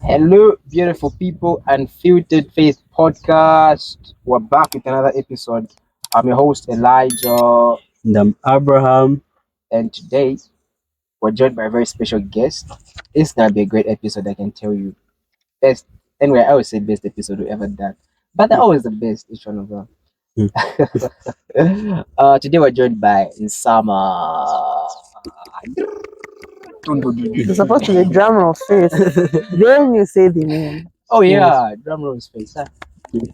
Hello, beautiful people, and Filtered Face podcast. We're back with another episode. I'm your host, Elijah, And I'm Abraham. and today we're joined by a very special guest. It's gonna be a great episode, I can tell you. Best, anyway, I always say best episode we ever done, but they're always the best, each one of them. Hmm. Today we're joined by Nsama. It's supposed to be drum roll first. Then you say the name. Oh yeah, drum roll space. Huh?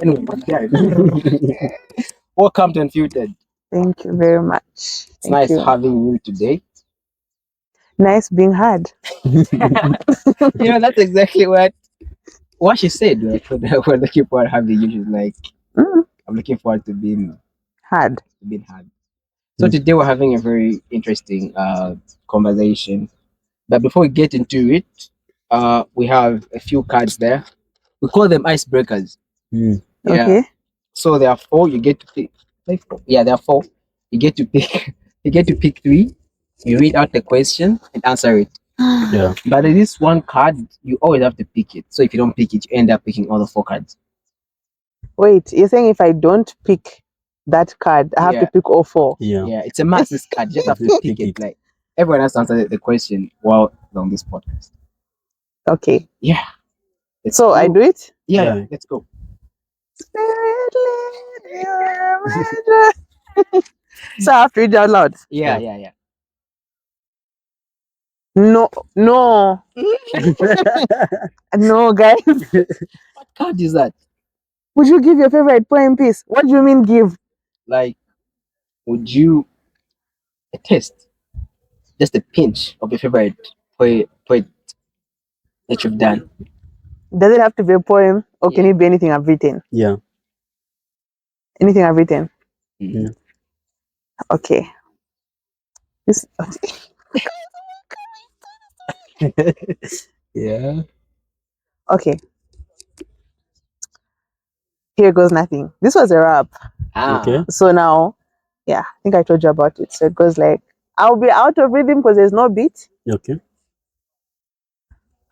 Anyway, yeah. Welcome to Unfiltered. Thank you very much. It's Thank nice you. having you today. Nice being heard. That's exactly what she said. Like, we're looking forward to having you. She's like, Mm, I'm looking forward to being heard. had. So today we're having a very interesting conversation. But before we get into it, we have a few cards there. We call them icebreakers. Hmm. Yeah. Okay. So there are four. You get to pick. Like, yeah, there are four. You get to pick. You get to pick three. You read out the question and answer it. Yeah. But there is one card you always have to pick it. So if you don't pick it, you end up picking all the four cards. Wait, you're saying if I don't pick that card, I have Yeah. to pick all four? Yeah. Yeah, it's a must. This card, you just have to pick it. Like everyone has to answer the question while on this podcast. Okay. Yeah. Let's So I go. do it? Yeah, Yeah. let's go. Spirit lead, you're my drug. So I have to read it out loud. Yeah. No, no, no, guys. What card is that? Would you give your favorite poem piece? What do you mean give? Like, would you a test? Just a pinch of your favorite poet that you've done. Does it have to be a poem or can Yeah. it be anything I've written? Yeah. Anything I've written. Mhm. Yeah. Okay. This Yeah. okay. Here goes nothing. This was a rap. Okay. So now, yeah, I think I told you about it. So it goes like, I'll be out of rhythm because there's no beat. Okay.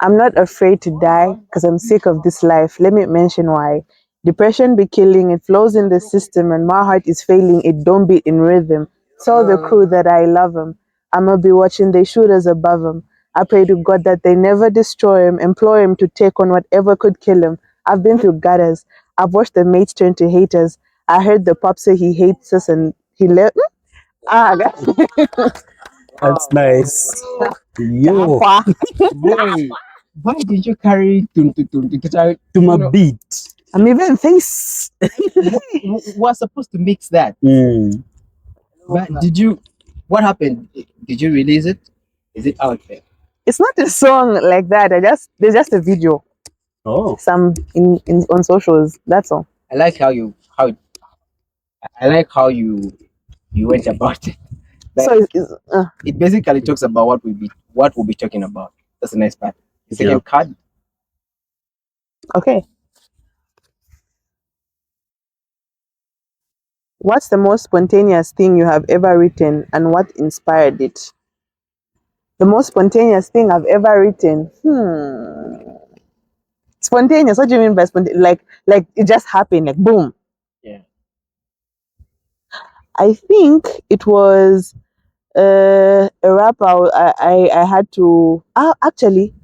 I'm not afraid to die because I'm sick of this life. Let me mention why. Depression be killing, it flows in the system, and my heart is failing, it don't beat in rhythm. Tell the crew that I love them. I'ma be watching the shooters above them. I pray to God that they never destroy him, employ him to take on whatever could kill him. I've been through gutters. I've watched the mates turn to haters. I heard the pop say he hates us and he left. That's nice. Yo. Why did you carry To my beat. I'm even face. We're supposed to mix that. Mm. But what happened? Did you release it? Is it out there? It's not a song like that. There's just a video. Oh. Some in on socials. That's all. I like how you went about it. Like, So it basically talks about what we'll be talking about. That's a nice part. The second Yeah. card. okay. What's the most spontaneous thing you have ever written and what inspired it? The most spontaneous thing I've ever written. Spontaneous. What do you mean by spontaneous? Like it just happened. Like boom. Yeah. I think it was a rap I had to. Actually,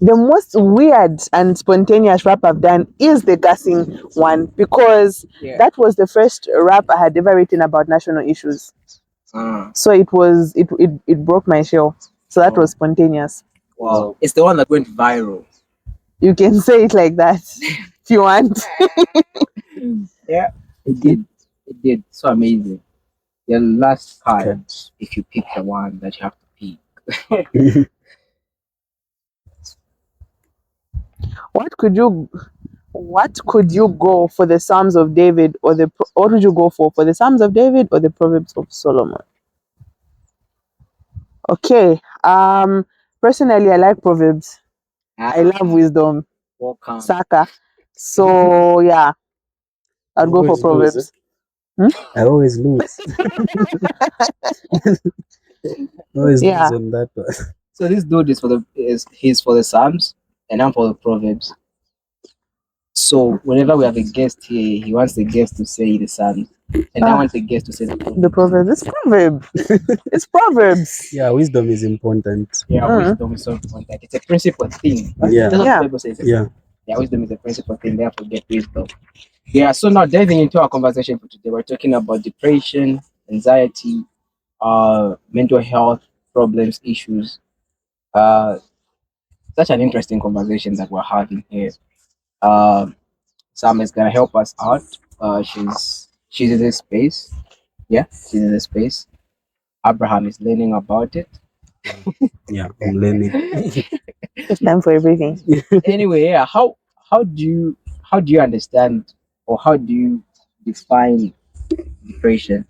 the most weird and spontaneous rap I've done is the gassing one because Yeah. that was the first rap I had ever written about national issues. Ah, So it broke my shell. So that was spontaneous. wow. It's the one that went viral. You can say it like that if you want. Yeah. It did. It did. So amazing. Your last card, if you pick the one that you have to pick. What could you go for the Psalms of David or what would you go for the Psalms of David or the Proverbs of Solomon? Okay. Personally I like Proverbs. I love wisdom. Welcome. Saka. So yeah, I'd go for Always lose, Proverbs. I always lose. Always Yeah. lose on that one. So this dude he's for the Psalms and I'm for the Proverbs. So whenever we have a guest here, he wants the guest to say the Psalms, and I want the guest to say the The Proverbs. proverb. It's proverb. It's proverbs. Yeah, wisdom is important. Yeah, Mm. wisdom is so important. It's a principal thing. Yeah. That's what Yeah. the Bible says. Yeah. Yeah, wisdom is a principal thing. Therefore, get wisdom. Yeah. So now diving into our conversation for today, we're talking about depression, anxiety, mental health problems, issues. Uh, Such an interesting conversation that we're having here. Um, Sam is gonna help us out. She's in this space. Yeah, she's in this space. Abraham is learning about it. Yeah, I'm learning. It's time for everything. Anyway, yeah, how do you understand or how do you define depression?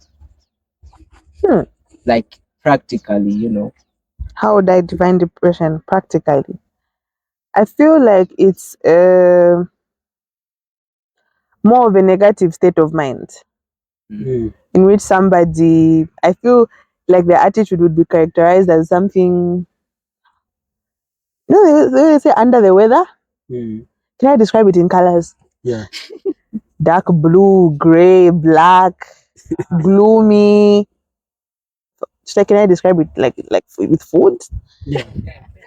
Hmm. Like practically, you know. How would I define depression practically? I feel like it's more of a negative state of mind Mm. in which somebody, I feel like their attitude would be characterized as something, they say under the weather. Mm. Can I describe it in colors? Yeah. Dark blue, gray, black, gloomy. Can I describe it like with food? Yeah.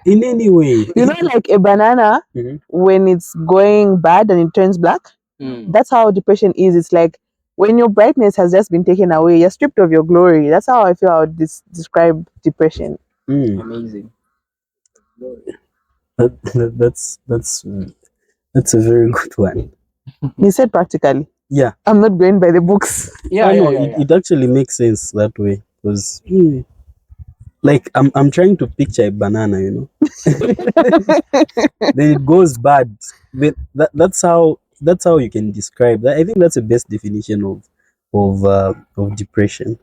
In any way. You know, like a banana Mhm. when it's going bad and it turns black. Mm. That's how depression is. It's like when your brightness has just been taken away, you're stripped of your glory. That's how I feel I would describe depression. Mm. Amazing. That's a very good one. He said practically. Yeah. I'm not going by the books. Yeah, I yeah, know yeah, it, yeah. it actually makes sense that way because like I'm trying to picture a banana, you know. Then it goes bad. Then that's how you can describe that. I think that's the best definition of depression.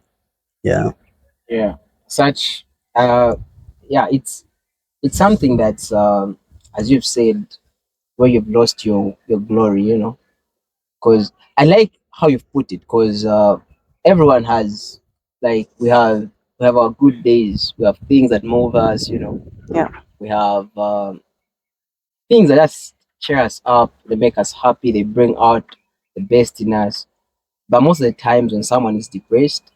Yeah. Yeah. Such yeah, it's something that's as you've said, where you've lost your glory, you know. Because I like how you've put it, because everyone has, like, we have our good days, we have things that move us, you know. Yeah. We have things that just cheer us up, they make us happy, they bring out the best in us. But most of the times when someone is depressed,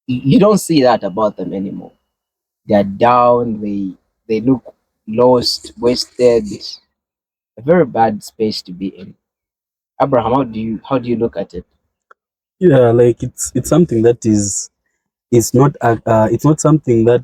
you don't see that about them anymore. They're down, they look lost, wasted. A very bad space to be in. Abraham, how do you look at it? Yeah, like it's something that is it's not something that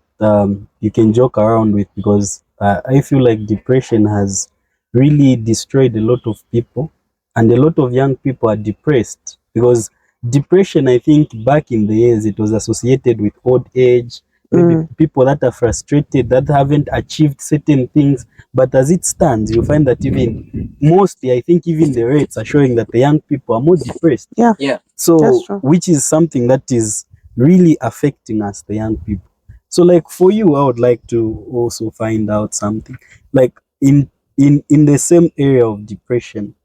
you can joke around with because I feel like depression has really destroyed a lot of people, and a lot of young people are depressed because depression, I think back in the years, it was associated with old age, maybe Mm. people that are frustrated, that haven't achieved certain things. But as it stands, you find that even mostly, I think even the rates are showing that the young people are more depressed. Yeah. Yeah. That's So, true. which is something that is really affecting us, the young people. So, like for you, I would like to also find out something. Like in the same area of depression,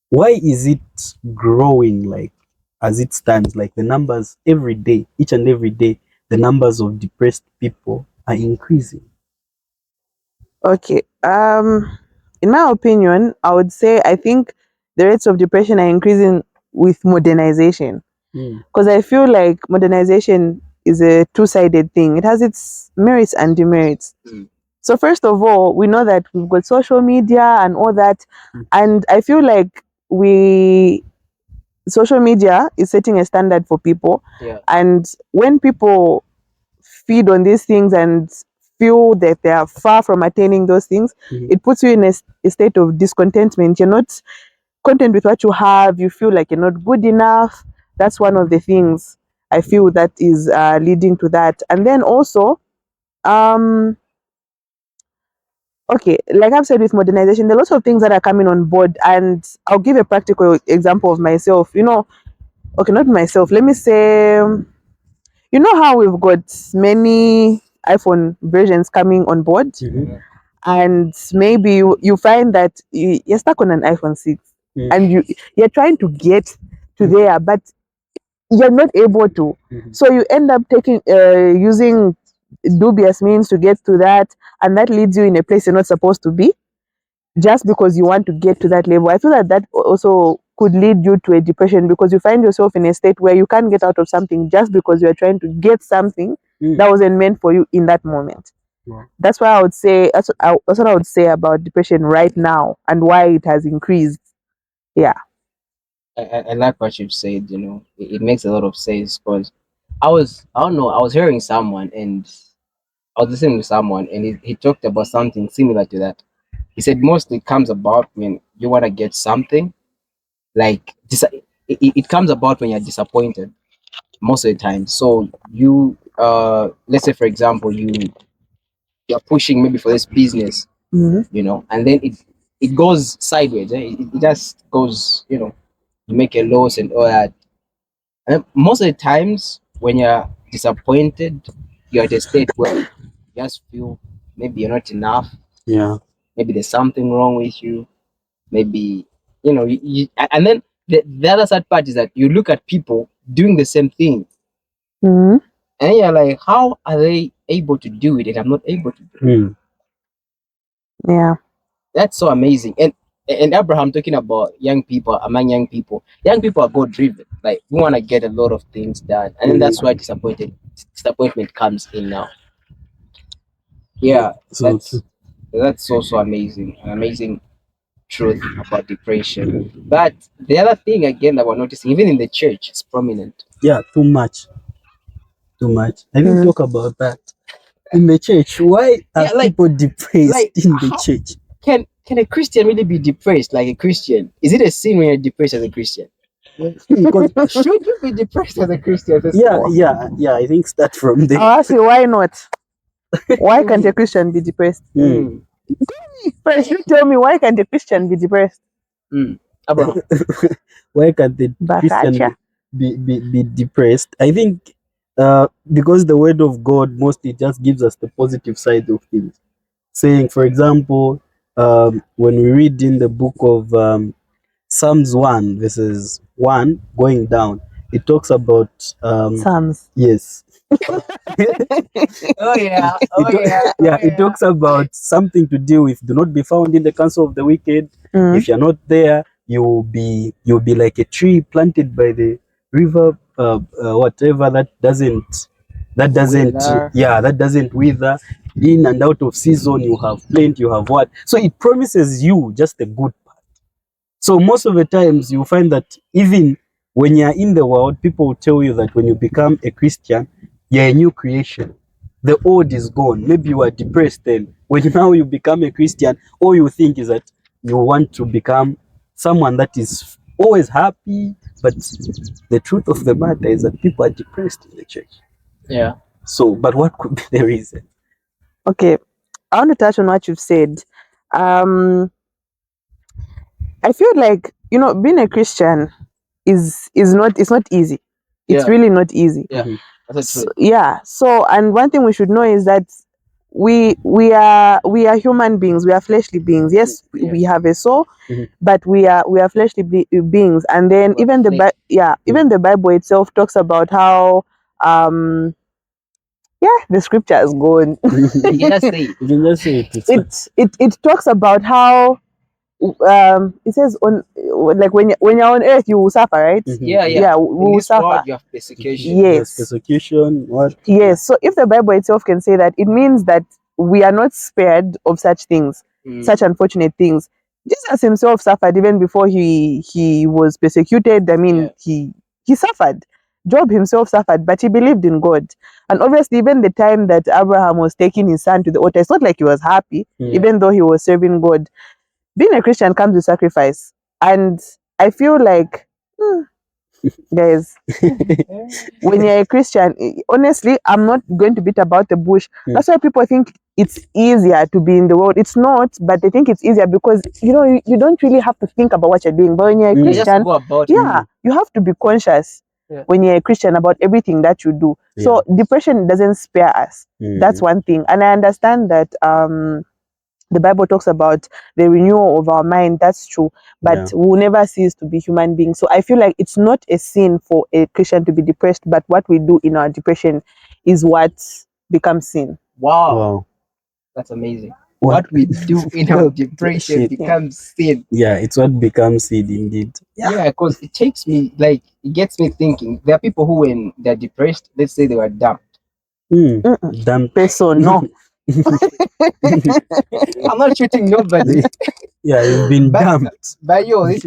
why is it growing like as it stands? Like the numbers every day, each and every day, the numbers of depressed people are increasing. Okay. In my opinion, I would say I think the rates of depression are increasing with modernization. Mm. Because I feel like modernization is a two-sided thing. It has its merits and demerits. Mm. So first of all, we know that we've got social media and all that, Mm. and I feel like we social media is setting a standard for people, Yeah. and when people feed on these things and feel that they are far from attaining those things, Mhm. it puts you in a state of discontentment. You're not content with what you have. You feel like you're not good enough. That's one of the things I feel that is leading to that. And then also, um, okay, like I've said with modernization, there are lots of things that are coming on board. And I'll give a practical example of myself. Okay, not myself. Let me say, you know how we've got many iPhone versions coming on board, Mhm. and maybe you find that you're stuck on an iPhone 6, Mm. and you're trying to get to there, but you're not able to. Mhm. So you end up taking using dubious means to get to that, and that leads you in a place you're not supposed to be, just because you want to get to that level. I feel that that also could lead you to a depression, because you find yourself in a state where you can't get out of something just because you're trying to get something that wasn't meant for you in that moment. Yeah. That's why I would say that's what I would say about depression right now and why it has increased. Yeah. I like what you've said. It makes a lot of sense because I don't know, I was hearing someone and I was listening to someone and he talked about something similar to that. He said mostly it comes about when you want to get something, like it comes about when you're disappointed most of the time. So you, let's say for example, you're pushing maybe for this business, Mhm. and then it goes sideways. It just goes, you make a loss and all that. And most of the times when you're disappointed, you're at a state where you just feel maybe you're not enough, Yeah. maybe there's something wrong with you, maybe, and then the other sad part is that you look at people doing the same thing Mhm. and you're like, how are they able to do it and I'm not able to do it? Mm. Yeah. That's so amazing. And Abraham talking about young people, among young people are God driven. Like we want to get a lot of things done, and then that's why disappointment comes in now. Yeah, So true. that's so amazing, an amazing truth about depression. But the other thing again that we're noticing, even in the church, it's prominent. Yeah, too much. Too much. I didn't Mhm. talk about that. In the church, why are Yeah, people depressed like in the how church? can a Christian really be depressed? Like a Christian, is it a sin when you're depressed as a Christian? Because Should you be depressed as a Christian first of yeah, all? I think start from there. I'll ask you, why not? Why can't a Christian be depressed? Mm. Mm, First, you tell me, why can't a Christian be depressed? Abraham. Why can't the Christian Bakacha. be depressed? I think because the word of God mostly just gives us the positive side of things. Saying, for example, when we read in the book of Psalms 1, verses 1 going down, it talks about, Psalms. yes, Oh yeah, it, oh yeah, oh yeah, it yeah. talks about something to do with do not be found in the council of the wicked. Mm. If you're not there, you'll be like a tree planted by the river, whatever Wither. that doesn't wither. In and out of season, you have plenty, you have what. So it promises you just a good. So most of the times you find that even when you're in the world, people will tell you that when you become a Christian, you're a new creation. The old is gone. Maybe you are depressed then. When now you become a Christian, all you think is that you want to become someone that is always happy. But the truth of the matter is that people are depressed in the church. Yeah. So, but what could be the reason? Okay, I want to touch on what you've said. Um, I feel like, being a Christian is not, it's not easy. It's Yeah. really not easy. Yeah. Mhm. That's a So, truth. yeah. So, and one thing we should know is that we are human beings. We are fleshly beings. Yes, Yeah. we have a soul, Mhm. but we are fleshly beings. And then We're even flesh. even the Bible itself talks about how the scripture is gone. You can just say it. You can just say it. It's fine. It talks about how it says on, like, when you're on earth you will suffer, right? Yeah, Mhm. yeah. Yeah, we In will this suffer. world, you have persecution. Yes, Yes. persecution, what? Yes. So if the Bible itself can say that, it means that we are not spared of such things, such unfortunate things. Jesus himself suffered even before he was persecuted. I mean, Yeah. he suffered. Job himself suffered, but he believed in God. And obviously, even the time that Abraham was taking his son to the altar, it's not like he was happy, Mm. even though he was serving God. Being a Christian comes with sacrifice. And I feel like, guys, when you're a Christian, honestly, I'm not going to beat about the bush. That's why people think it's easier to be in the world. It's not, but they think it's easier because you don't really have to think about what you're doing. But when you're a Mm. You just Christian, go about it. yeah, you have to be conscious Yeah. when you're a Christian about everything that you do. So depression doesn't spare us. That's one thing. And I understand that the Bible talks about the renewal of our mind. That's true. But Yeah. we'll never cease to be human beings. So I feel like it's not a sin for a Christian to be depressed, but what we do in our depression is what becomes sin. Wow, Wow. that's amazing. What? What we do in our depression Shit. becomes sin. Yeah, it's what becomes it indeed. Yeah, because it takes me like it gets me thinking. There are people who, when they're depressed, let's say they were dumped. Hmm. Mm-mm. Damn. Peso, no. I'm not shooting nobody, Yeah, you've been but dumped. yo, this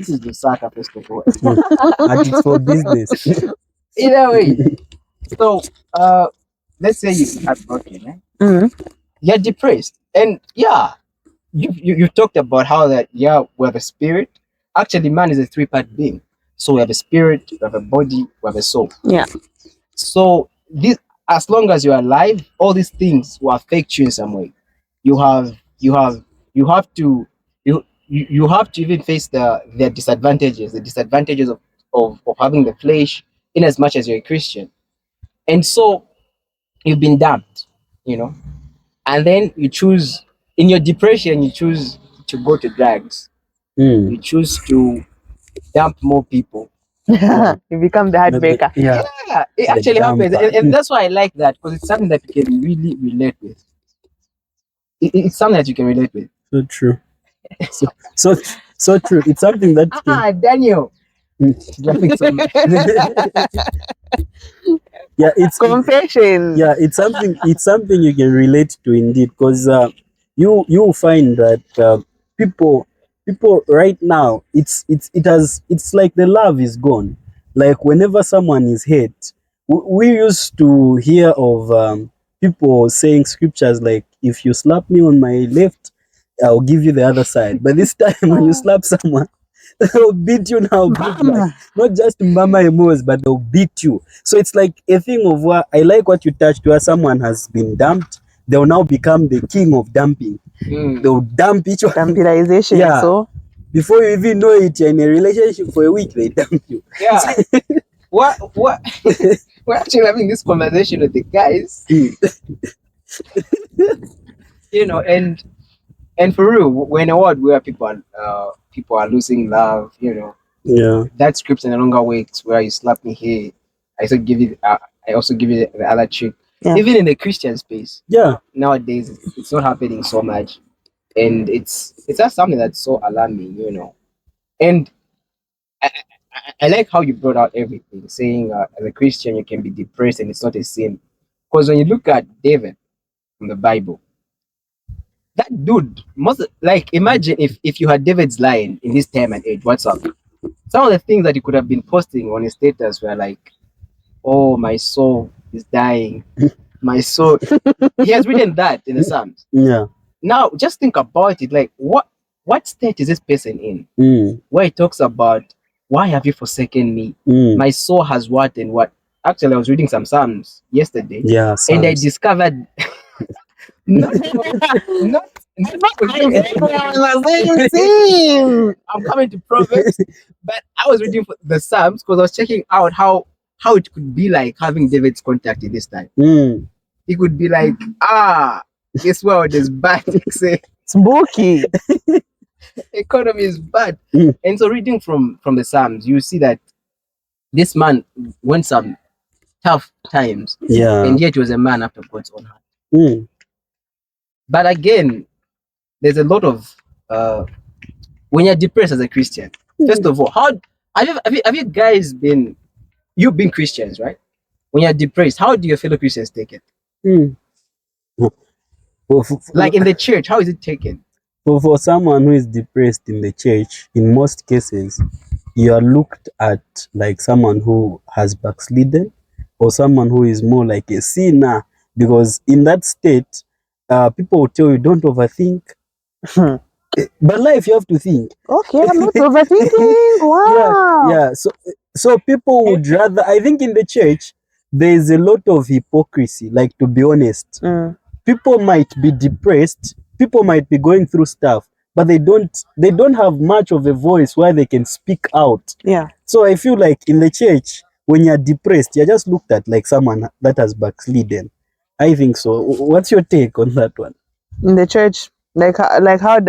is Lusaka first of all. And it's for business. Either way, so let's say you are broken, right? Mm. You're depressed, and yeah, you talked about how that yeah we have a spirit. Actually, man is a three-part being. So we have a spirit, we have a body, we have a soul. Yeah. So this, as long as you're alive, all these things will affect you in some way. You have you have you have to you have to even face the disadvantages of having the flesh in as much as you're a Christian. And so you've been damned, you know, and then you choose in your depression, you choose to go to drugs, Hmm. you choose to dump more people. You become the heartbreaker. Yeah, Yeah, it the actually happens, damper. and that's why I like that because it's something that you can really relate with. It's something that you can relate with. So true. So so true. It's something that can. Daniel, dropping some. Yeah, it's Confession. yeah, it's something you can relate to indeed, because you find that people right now, it's like the love is gone. Like whenever someone is hurt, we used to hear of people saying scriptures like, if you slap me on my left, I'll give you the other side. But this time when you slap someone, they'll beat you now big, like not just mama emos, but they'll beat you. So it's like a thing of what I like what you touched, where someone has been dumped, they'll now become the king of dumping. Mm. They'll dump each one. Vampilization. Yeah. So Before you even know it, you're in a relationship for a week, they dump you. Yeah. What? We're actually having this conversation with the guys, you know, and for real, we're in a world where people are losing love, you know. Yeah. That scripture no longer works. Where you slap me here, I also give you the other trick. Yeah. Even in the Christian space Yeah. nowadays, it's not happening so much, and it's just something that's so alarming, you know. And I like how you brought out everything, saying as a Christian you can be depressed and it's not a sin. Because when you look at David from the Bible, that dude most like imagine if you had David's line in this time and age, what's up? Some of the things that he could have been posting on his status were like, "Oh, my soul is dying, my soul." He has written that in the Psalms. Yeah. Now, just think about it. Like, what state is this person in? Mm. Where he talks about, "Why have you forsaken me? Mm. My soul has what and what." Actually, I was reading some Psalms yesterday, Yeah. and I Psalms. discovered not not I'm coming to Proverbs, but I was reading the Psalms because I was checking out how it could be like having David's contact in this time. Mm. He could be like, this world is bad. Say, Spooky. economy is bad. Mm. And so reading from the Psalms, you see that this man went some tough times, Yeah. and yet he was a man after God's own heart. Mm. But again, there's a lot of when you're depressed as a Christian. First of all, how have you guys been? You've been Christians, right? When you're depressed, how do your fellow Christians take it? Mm. For, Like in the church, how is it taken? for someone who is depressed in the church, in most cases, you are looked at like someone who has backslidden, or someone who is more like a sinner, because in that state, people will tell you, don't overthink. But life, you have to think. Okay, I'm not overthinking. Wow. Yeah. So people would rather, I think in the church, there is a lot of hypocrisy, like, to be honest. Mm. People might be depressed, people might be going through stuff, but they don't have much of a voice where they can speak out. Yeah. So I feel like in the church, when you're depressed, you're just looked at like someone that has backslidden. I think so. What's your take on that one? In the church, like how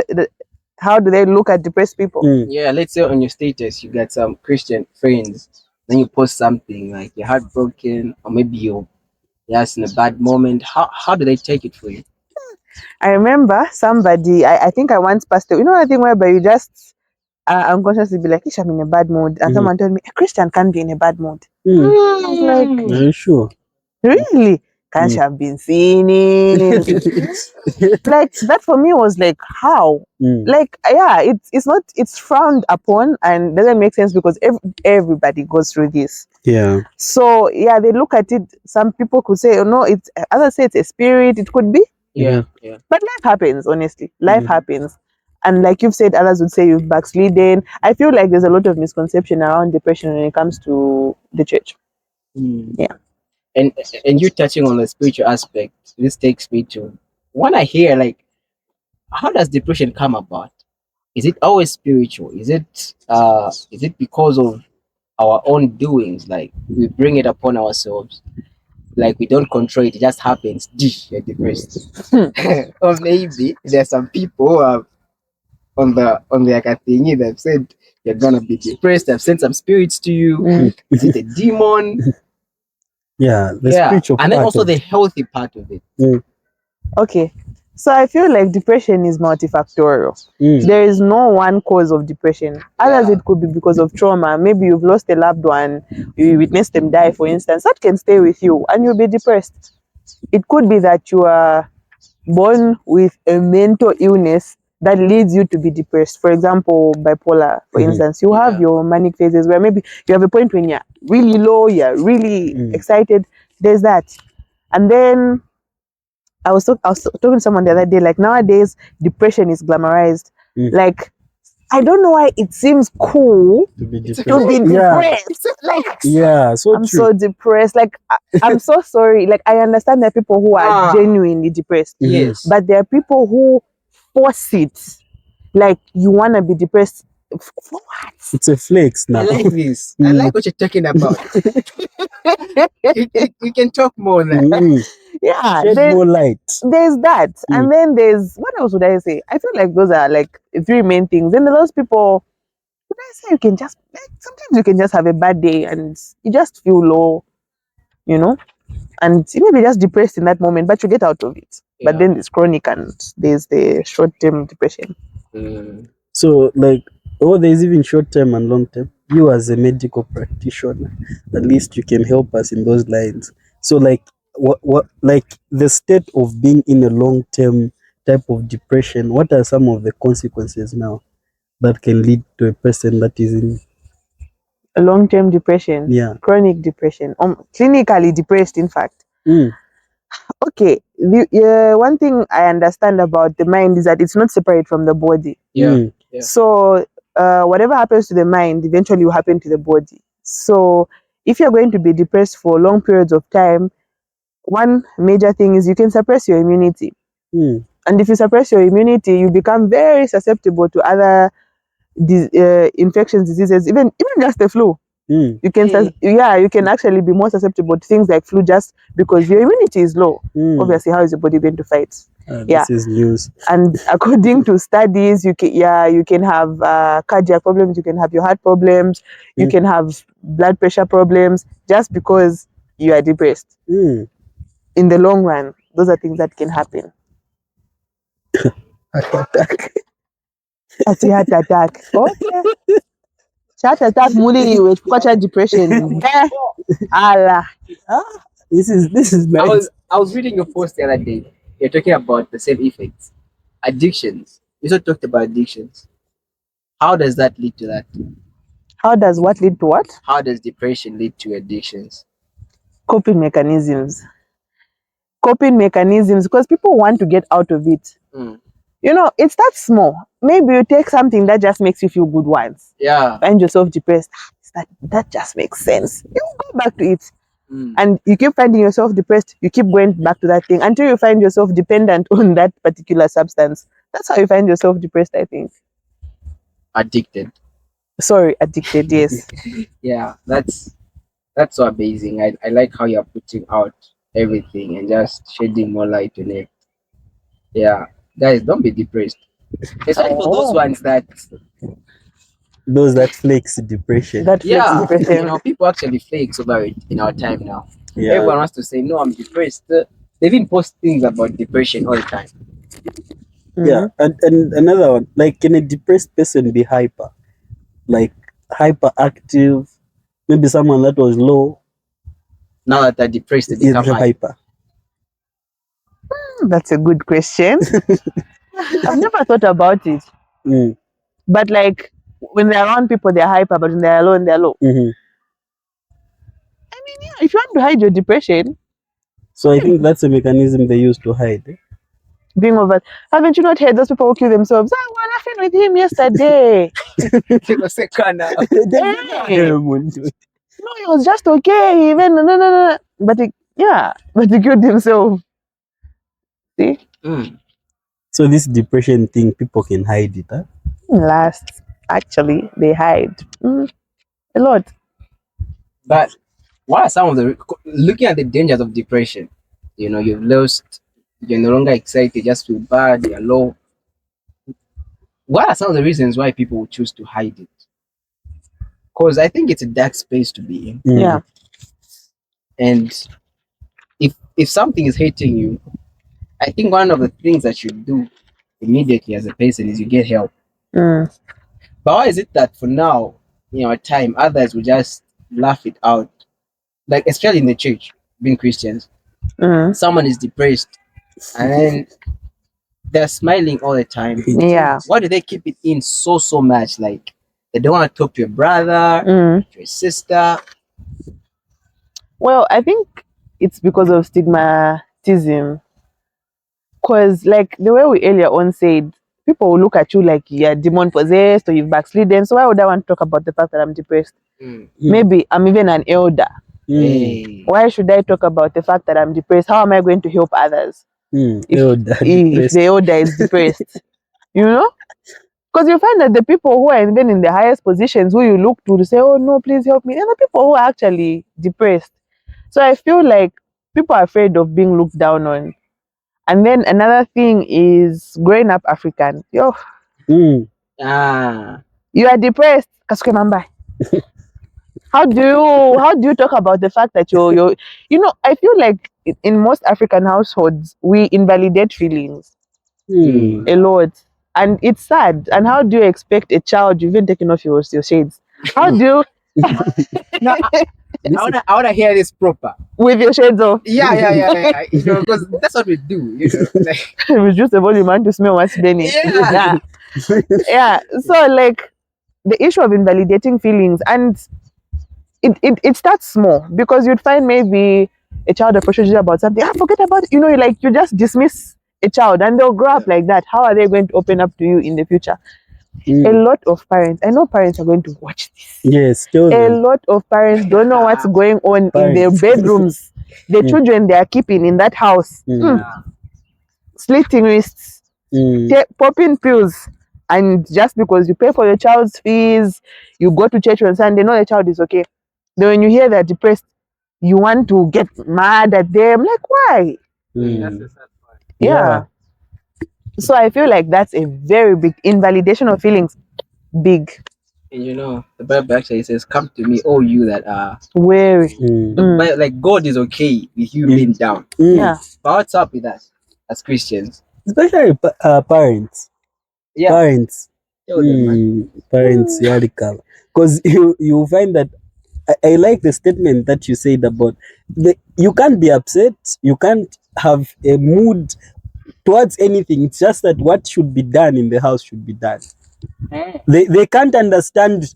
do they look at depressed people? Mm. Yeah, let's say on your status you got some Christian friends, then you post something like you're heartbroken, or maybe yes, in a bad moment, how do they take it for you? I remember somebody, I think I once passed it. You know that thing whereby you just unconsciously be like, "Ish, I'm in a bad mood," and Mhm. someone told me, "A Christian can't be in a bad mood." Mm. I was like, Are you sure? really? Can't Mm. you have been sinning? Like that for me was like, how? Mm. Like, yeah, it's not, it's frowned upon and doesn't make sense because everybody goes through this. Yeah. So yeah, they look at it. Some people could say, oh no, it's, others say it's a spirit. It could be, Yeah, Mhm. yeah. but life happens. Honestly, life Mhm. happens. And like you've said, others would say you've backslidden. I feel like there's a lot of misconception around depression when it comes to the church. Mm. Yeah. And and you touching on the spiritual aspect, this takes me to when I hear like, how does depression come about? Is it always spiritual? Is it because of our own doings? Like we bring it upon ourselves, like we don't control it, it just happens. You're depressed. Or maybe there's some people who are on the Akathingi that said you're gonna be depressed. They've sent some spirits to you. Mm. Is it a demon? Yeah, the Yeah. spiritual And then part also of the it. healthy part of it. Mm. Okay. So I feel like depression is multifactorial. Mm. There is no one cause of depression. Others, Yeah. it could be because of trauma. Maybe you've lost a loved one, you witnessed them die, for instance. That can stay with you and you'll be depressed. It could be that you are born with a mental illness that leads you to be depressed. For example, bipolar, for Mhm. instance, you have Yeah. your manic phases where maybe you have a point when you're really low, you're really Mm. excited. There's that. And then I was talking to someone the other day, like nowadays, depression is glamorized. Mm. Like, I don't know why it seems cool To be It's a to depressed. be flex. Yeah. depressed. It's a Like, flex. Yeah. So I'm true. so depressed. Like, I'm so sorry. Like, I understand there are people who are Ah, genuinely depressed, Mhm. yes. but there are people who force it. Like, you want to be depressed. For what? It's a flex I now. like this. I Mm. like what you're talking about. You can talk more on that. Mm. Yeah, Shed more light. there's that. Mm. And then there's, what else would I say? I feel like those are like three main things. And those people, would I say you can just, like, sometimes you can just have a bad day and you just feel low, you know, and you may be just depressed in that moment, but you get out of it. But Yeah. then it's chronic and there's the short term depression. Mm. So, like, oh, there's even short term and long term. You, as a medical practitioner, at least you can help us in those lines. So, like, like the state of being in a long term type of depression, what are some of the consequences now that can lead to a person that is in, Long term depression, yeah. chronic depression, clinically depressed, in fact. Mm. Okay, one thing I understand about the mind is that it's not separate from the body. Yeah. Mm. Yeah. So, whatever happens to the mind eventually will happen to the body. So, if you're going to be depressed for long periods of time, one major thing is you can suppress your immunity. Mm. And if you suppress your immunity, you become very susceptible to other infections, diseases, even just the flu. Mm. You can, Hey. yeah, you can actually be more susceptible to things like flu just because your immunity is low. Mm. Obviously, how is your body going to fight? Yeah. This is news. And according to studies, you can have cardiac problems, you can have your heart problems, you Mm. can have blood pressure problems just because you are depressed. Mm. In the long run, those are things that can happen. Heart attack. That's a heart attack. Okay. Heart attack, muli with depression. Eh, Allah. Ah, this is nice. I was reading your post the other day. You're talking about the same effects. Addictions. You also talked about addictions. How does that lead to that? How does what lead to what? How does depression lead to addictions? Coping mechanisms. Coping mechanisms because people want to get out of it. Mm. You know, it's that small. Maybe you take something that just makes you feel good once. Yeah. Find yourself depressed. That just makes sense. You go back to it. Mm. And you keep finding yourself depressed, you keep going back to that thing until you find yourself dependent on that particular substance. That's how you find yourself depressed, I think. Addicted. Sorry, addicted, yes. Yeah, that's so amazing. I like how you're putting out everything and just shedding more light on it. Yeah. Guys, don't be depressed. Especially for those Oh. ones that Those that flex depression. That flex Yeah, depression. people actually flakes over it in our time now. Yeah. Everyone wants to say, no, I'm depressed. They even post things about depression all the time. Yeah. Mhm. And another one, like, can a depressed person be hyper? Like hyperactive? Maybe someone that was low Now that they're depressed, they is become high. hyper. That's a good question. I've never thought about it. Mm. But like when they're around people, they're hyper, but when they're alone, they're low. Hmm. Yeah, if you want to hide your depression, So I think that's a mechanism they use to hide. being over. Haven't you not heard those people who kill themselves? I was laughing with him yesterday. They go say, "Kana." Hey, no, he was just okay. He even no, no, no, no. But but he killed himself. See, Mm. So this depression thing, people can hide it. Huh? last actually they hide a lot. But what are some of the looking at the dangers of depression? You've lost. You're no longer excited. You just feel bad. You're low. What are some of the reasons why people would choose to hide it? Because I think it's a dark space to be in, Mm. Yeah. and if something is hating you, I think one of the things that you do immediately as a person is you get help. Mm. But why is it that for now, in our time, others will just laugh it out? Like, especially in the church, being Christians, Mm. someone is depressed and then they're smiling all the time. Yeah. Why do they keep it in so much? Like, they don't want to talk to your brother, Mm. to your sister. Well, I think it's because of stigmatism. Because, like the way we earlier on said, people will look at you like you're demon possessed or you've backslidden. So, why would I want to talk about the fact that I'm depressed? Mm. Maybe I'm even an elder. Mm. Hey. Why should I talk about the fact that I'm depressed? How am I going to help others Mm. if, Oh, that if depressed. the elder is depressed? You know? Because you find that the people who are even in the highest positions who you look to say, oh no, please help me, they're the people who are actually depressed. So I feel like people are afraid of being looked down on. And then another thing is growing up African. Yo, Mm. Ah. you are depressed. Kasuke Mamba. How do you talk about the fact that I feel like in most African households we invalidate feelings Mm. a lot. And it's sad. And how do you expect a child, you've even taken off your shades? How do you No, I This is, wanna hear this proper. with your shades off? Yeah. Because that's what we do. Like, Reduce the volume and to smell what's burning. yeah. Yeah. So like the issue of invalidating feelings, and it starts small because you'd find maybe a child approaches you about something, forget about it. Like you just dismiss a child and they'll grow up like that. How are they going to open up to you in the future? A mm. lot of parents, I know parents are going to watch this. Yes, tell A them. lot of parents don't know what's going on in their Parents. bedrooms. The Mm. children they are keeping in that house, Mm. slitting wrists, Mm. popping pills. And just because you pay for your child's fees, you go to church on Sunday, know the child is okay. Then when you hear they're depressed, you want to get mad at them. Like, why? Mm. Yeah. So I feel like that's a very big invalidation of feelings. Big. And the Bible actually says, "Come to me, all you that are." Very. Mm. But like, God is okay with you being down. Mm. Yeah. But what's up with us as Christians? Especially parents. Yeah. Parents. Tell them, man. Parents, yeah, because you find that I like the statement that you said about you can't be upset, you can't have a mood towards anything. It's just that what should be done in the house should be done. They can't understand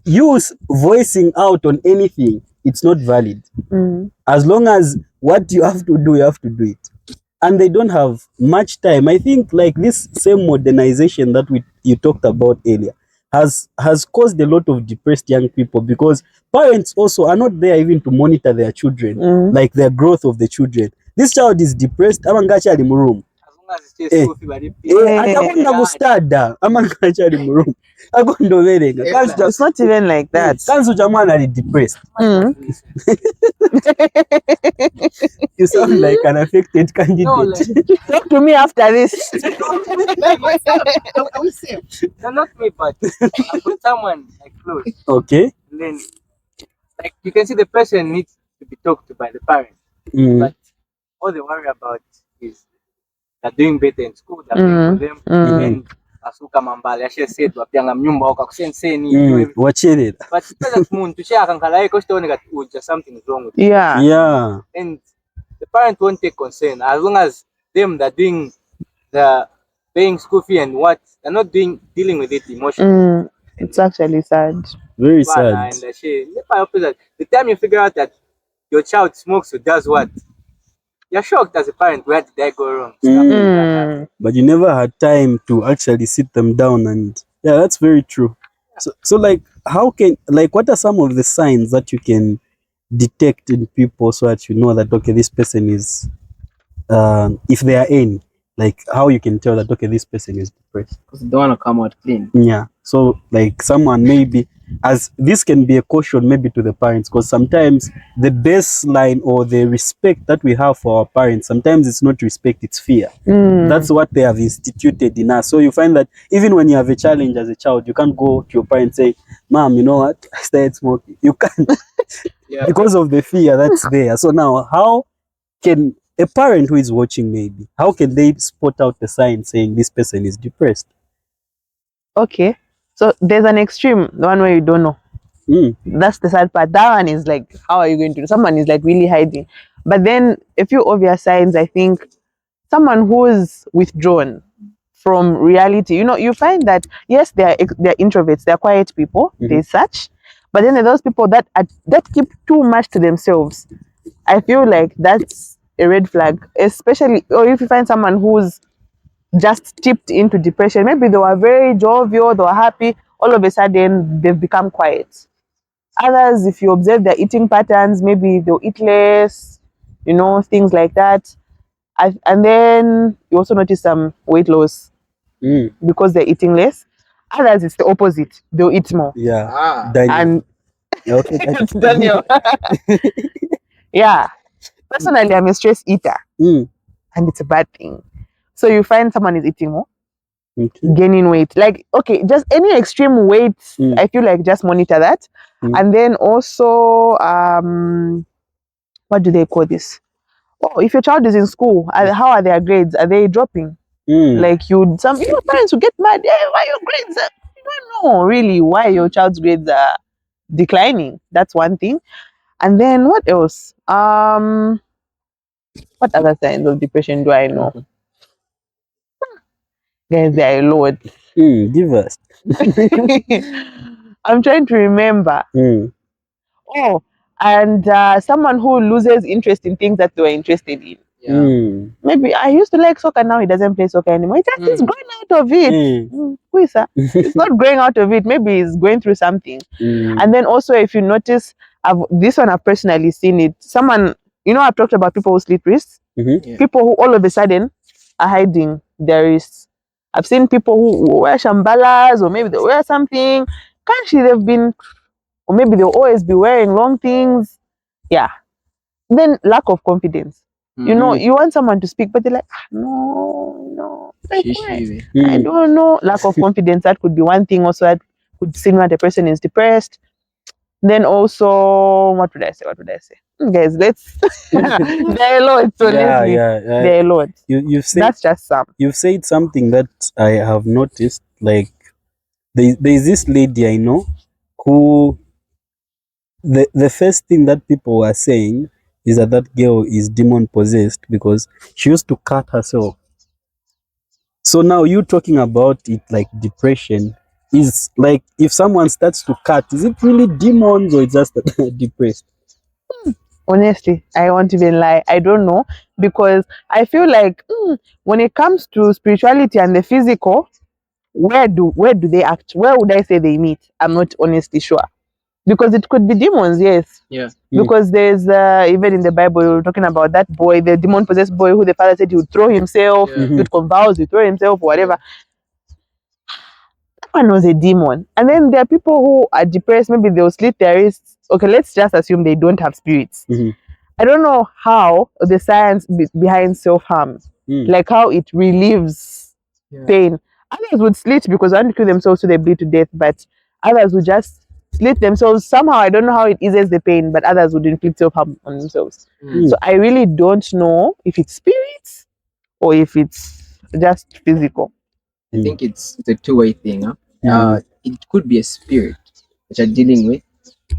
you voicing out on anything. It's not valid. Mm. As long as what you have to do, you have to do it. And they don't have much time. I think like this same modernization that you talked about earlier has caused a lot of depressed young people because parents also are not there even to monitor their children, like their growth of the children. This child is depressed, amangachi ali mu room. Atakwenda kustada amanga achali mu room agondoverenga It's not even like that. kanzuja mwana ali depressed. You sound like an affected candidate. No, like, Talk to me after this. I will say, no, not me, but I put someone like close. Okay. And then, like, you can see the person needs to be talked to by the parents, but all they worry about is they're doing better in school, they're paying for them, and asuka mambali ashe said wapyanga mnyumba wakakusenseni Wacherera. but present moon to share kankala eko stone that just something is wrong with it. Yeah. And the parent won't take concern as long as them that doing the paying school fee and what they're not dealing with it emotionally. It's actually sad. Very sad. And the time you figure out that your child smokes or does what, you're shocked as a parent. Where did I go wrong? But you never had time to actually sit them down and yeah, that's very true. So like how can like what are some of the signs that you can detect in people so that you know that okay this person is if there are any, like how you can tell that okay this person is depressed because they don't want to come out clean. Yeah, so like someone maybe as this can be a caution maybe to the parents because sometimes the baseline or the respect that we have for our parents, sometimes it's not respect, it's fear. That's what they have instituted in us. So you find that even when you have a challenge as a child, you can't go to your parents and say, Mom, you know what, I started smoking. You can't. Because of the fear that's there. So now how can a parent who is watching maybe, how can they spot out the sign saying this person is depressed? Okay, so there's an extreme, the one where you don't know. That's the sad part. That one is like, how are you going to do? Someone is like really hiding. But then a few obvious signs, I think, someone who is withdrawn from reality. You know, you find that yes, they're introverts, they're quiet people, they such, but then there are those people that keep too much to themselves. I feel like that's a red flag, especially, or if you find someone who's just tipped into depression, maybe they were very jovial, they were happy, all of a sudden they've become quiet. Others, if you observe their eating patterns, maybe they'll eat less, you know, things like that. And then you also notice some weight loss because they're eating less. Others, it's the opposite, they'll eat more. Yeah. And it's Daniel. Yeah. Personally, I'm a stress eater, and it's a bad thing. So you find someone is eating more, gaining weight, like okay, just any extreme weight. I feel like just monitor that, and then also what do they call this? Oh, if your child is in school, how are their grades? Are they dropping? Like some parents will get mad. Hey, why your grades? You don't know really why your child's grades are declining. That's one thing. And then what else? What other signs of depression do I know? Guys, there are a lot. Give us. I'm trying to remember. Oh, and someone who loses interest in things that they were interested in. Maybe I used to like soccer, now he doesn't play soccer anymore. He's growing out of it. Who is that? It's not growing out of it. Maybe he's going through something. And then also, if you notice, this one I've personally seen it. Someone, you know, I've talked about people who sleep risks. People who all of a sudden are hiding their risks. I've seen people who wear shambalas, or maybe they wear something. Can't they've been, or maybe they'll always be wearing long things. Yeah. Then lack of confidence. You know, you want someone to speak, but they're like, no. Like, I don't know. Lack of confidence, that could be one thing also that could signal the person is depressed. Then also, what would I say? Guys, let's there are a lot, so honestly. There are a lot. You've said, that's just some. You've said something that I have noticed, like there's this lady I know who the first thing that people were saying is that girl is demon possessed because she used to cut herself. So now you talking about it like depression is like if someone starts to cut, is it really demons or it's just depressed? Honestly, I won't even lie. I don't know, because I feel like when it comes to spirituality and the physical, where do they act? Where would I say they meet? I'm not honestly sure. Because it could be demons, yes. Yeah. Because there's even in the Bible talking about that boy, the demon possessed boy, who the father said he would throw himself, Yeah. he would convulse, he'd throw himself, whatever. That one was a demon. And then there are people who are depressed, maybe they'll slit their wrists. Okay, let's just assume they don't have spirits. I don't know how the science behind self-harm, like how it relieves pain. Others would slit because they want to kill themselves so they bleed to death, but others would just slit themselves. Somehow, I don't know how it eases the pain, but others would inflict self-harm on themselves. So I really don't know if it's spirits or if it's just physical. I think it's a two-way thing. Huh? It could be a spirit that you're dealing with,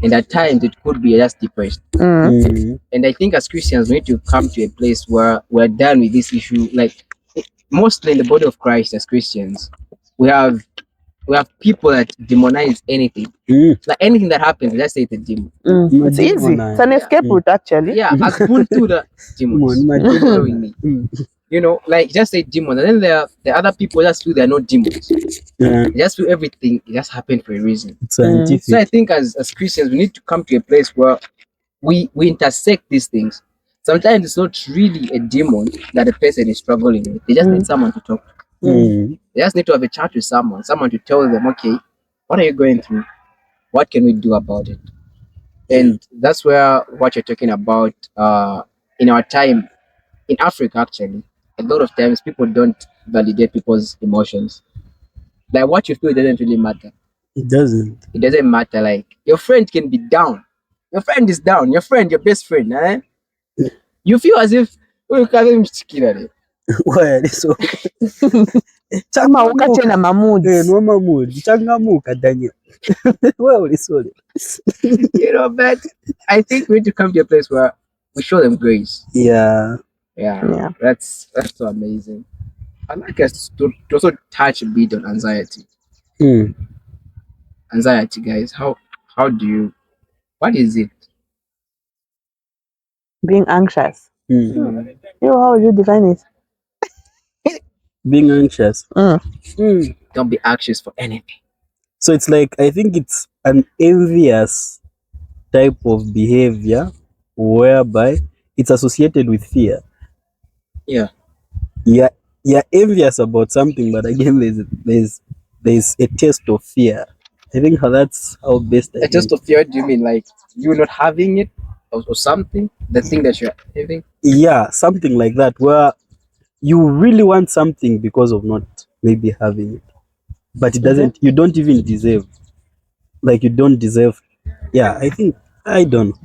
and at times it could be just depressed. And I think as Christians, we need to come to a place where we're done with this issue. Like mostly in the body of Christ, as Christians, we have people that demonize anything. Like anything that happens, let's say it's a demon. It's easy. It's an escape route, actually. Yeah, as to the demons following me. You know, like just say demons, and then the other people just feel they're not demons. They just feel everything it just happened for a reason. Scientific. So I think as Christians, we need to come to a place where we intersect these things. Sometimes it's not really a demon that a person is struggling with. They just need someone to talk to. They just need to have a chat with someone to tell them, okay, what are you going through? What can we do about it? And that's where what you're talking about in our time in Africa, actually, a lot of times people don't validate people's emotions. Like what you feel doesn't really matter. It doesn't. It doesn't matter. Like your friend can be down. Your friend is down. Your friend, your best friend. You feel as if oh, you can't even kill it. Why so? Chama ukachena mamood. No mamood. Changamuka Daniel. Well, it's all. You know, but I think we need to come to a place where we show them grace. Yeah. Yeah. That's so amazing. I'd like us to also touch a bit on anxiety. Anxiety, guys. How do you? What is it? Being anxious. You, how would you define it? Being anxious. Don't be anxious for anything. So it's like I think it's an envious type of behavior whereby it's associated with fear. Yeah. You're envious about something, but again there's a taste of fear. I think that's how best A taste of fear, do you mean like you not having it or something? The thing that you're having? Yeah, something like that, where you really want something because of not maybe having it. But it doesn't you don't even deserve. Like you don't deserve. Yeah, I think I don't.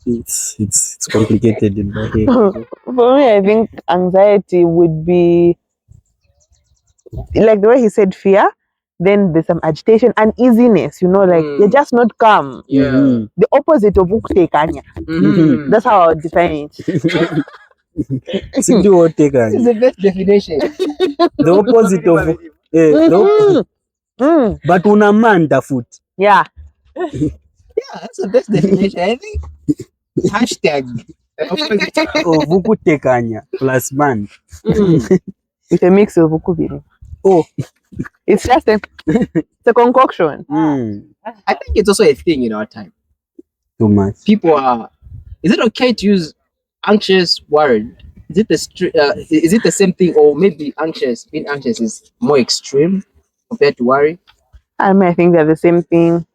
It's complicated in my head. For me, I think anxiety would be like the way he said fear. Then there's some agitation, uneasiness. Like you're just not calm. Yeah. The opposite of uktekanya. That's how I would define it. Simply what take This is the best definition. the opposite of but unamanda foot. Yeah. Yeah, that's the best definition. I think hashtag Vukutekanya plus man. With a mix of ukubiri. Oh, it's just it's a concoction. I think it's also a thing in our time. Too much. People are. Is it okay to use anxious, worried? Is it the same thing, or maybe being anxious is more extreme compared to worry? I think they're the same thing.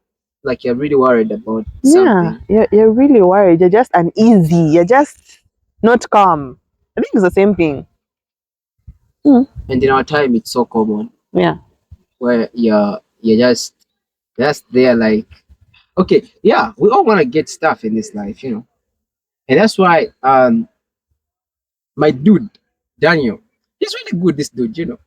Like you're really worried about something. Yeah, you're really worried. You're just uneasy. You're just not calm. I think it's the same thing. And in our time, it's so common. Yeah. Where you're just there, like, okay, yeah, we all want to get stuff in this life, and that's why my dude Daniel, he's really good. This dude, in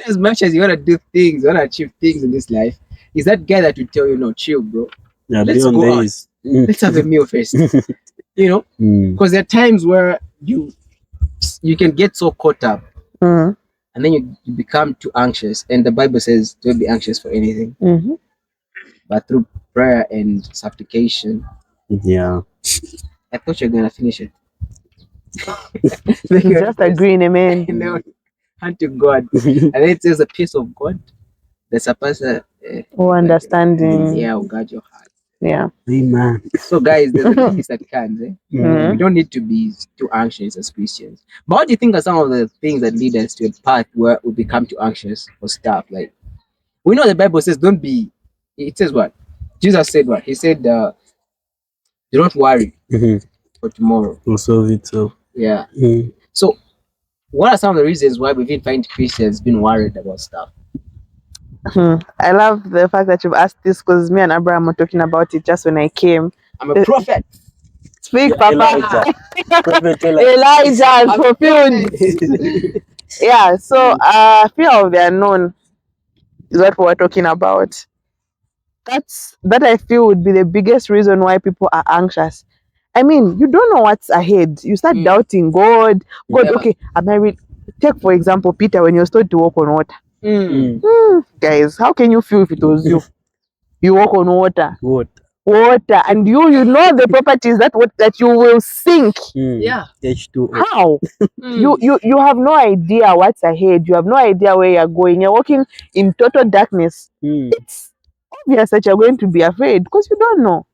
as much as you want to do things, you want to achieve things in this life, he's that guy that will tell you, no, chill, bro. Yeah, Let's go out. Let's have a meal first. Because there are times where you can get so caught up, and then you become too anxious. And the Bible says, don't be anxious for anything, but through prayer and supplication. Yeah. I thought you were gonna finish it. Just agreeing, amen. Unto God, and then it says the peace of God the surpasser Or understanding. yeah, will guard your heart. Yeah. Amen. So, guys, there's a peace that comes. Mm. We don't need to be too anxious as Christians. But what do you think are some of the things that lead us to a path where we become too anxious for stuff? Like, we know the Bible says, don't be. It says what? Jesus said what? He said, do not worry Mm-hmm. for tomorrow. We'll solve it so. Yeah. Mm. So, what are some of the reasons why we even find Christians being worried about stuff? I love the fact that you've asked this because me and Abraham were talking about it just when I came. I'm a prophet. Speak, Yeah, Papa. Prophet Elijah has I'm fulfilled. Yeah, so fear of the unknown is what we're talking about. That I feel would be the biggest reason why people are anxious. I mean, you don't know what's ahead. You start doubting God. God, Yeah. okay, am I take for example Peter when you're told to walk on water. Guys, how can you feel if it was you? You walk on water. What? Water, and you know the properties that you will sink. Yeah. H2O. How? You have no idea what's ahead. You have no idea where you're going. You're walking in total darkness. It's obvious that you're going to be afraid because you don't know.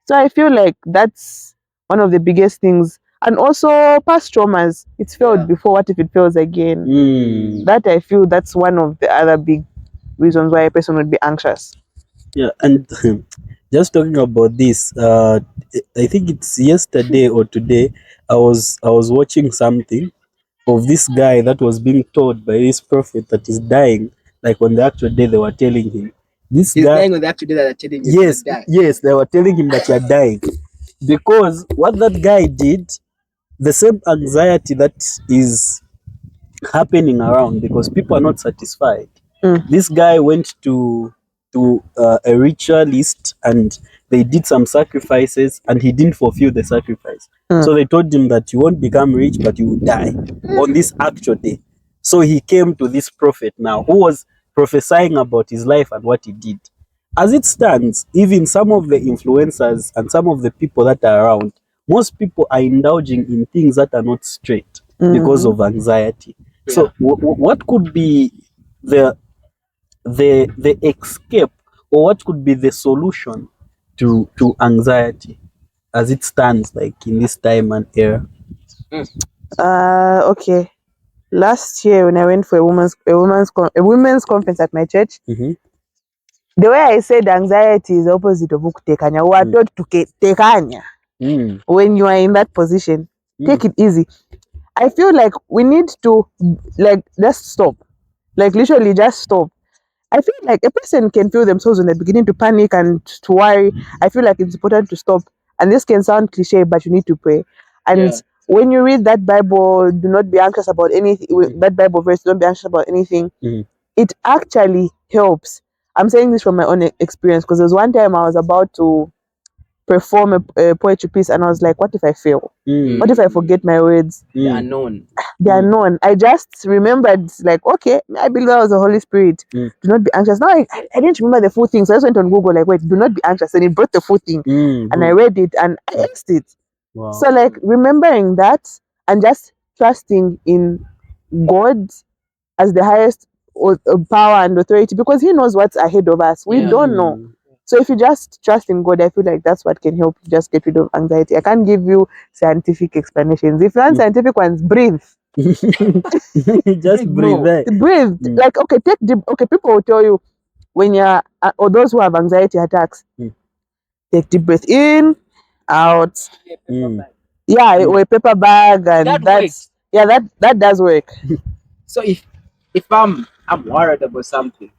So I feel like that's one of the biggest things. And also past traumas. It's failed before. What if it fails again? That I feel that's one of the other big reasons why a person would be anxious. Yeah, and just talking about this, I think it's yesterday or today. I was watching something of this guy that was being told by this prophet that he's dying. Like on the actual day, they were telling him this He's guy. dying on the actual day that they're telling you Yes, to die. yes, they were telling him that you're dying because what that guy did, the same anxiety that is happening around because people are not satisfied. This guy went to a ritualist and they did some sacrifices and he didn't fulfill the sacrifice. So they told him that you won't become rich but you will die on this actual day. So he came to this prophet now who was prophesying about his life and what he did. As it stands, even some of the influencers and some of the people that are around, most people are indulging in things that are not straight because of anxiety. So what could be the the escape, or what could be the solution to anxiety as it stands, like in this time and era? Okay. Last year when I went for a women's conference at my church, the way I said anxiety is the opposite of ukutekanya. We are taught to tekanya. When you are in that position, take it easy. I feel like we need to just stop. Like literally just stop. I feel like a person can feel themselves in the beginning to panic and to worry. I feel like it's important to stop. And this can sound cliche, but you need to pray. And when you read that Bible, do not be anxious about anything. That Bible verse, don't be anxious about anything. It actually helps. I'm saying this from my own experience because there's one time I was about to perform a poetry piece and I was like, what if I fail? What if I forget my words? The unknown. The unknown. I just remembered, like, okay, I believe that was the Holy Spirit. Do not be anxious. Now I didn't remember the full thing, so I just went on Google, like, wait, do not be anxious, and it brought the full thing, and I read it and I asked it. Wow. So, like, remembering that and just trusting in God as the highest power and authority, because He knows what's ahead of us. We don't know. So if you just trust in God, I feel like that's what can help you just get rid of anxiety. I can't give you scientific explanations. If you want scientific ones, breathe. Just breathe. Breathe. Like, okay, take deep. Okay, people will tell you when you're or those who have anxiety attacks, take deep breath in, out. Yeah, or a paper bag, and that does work. So if I'm worried about something,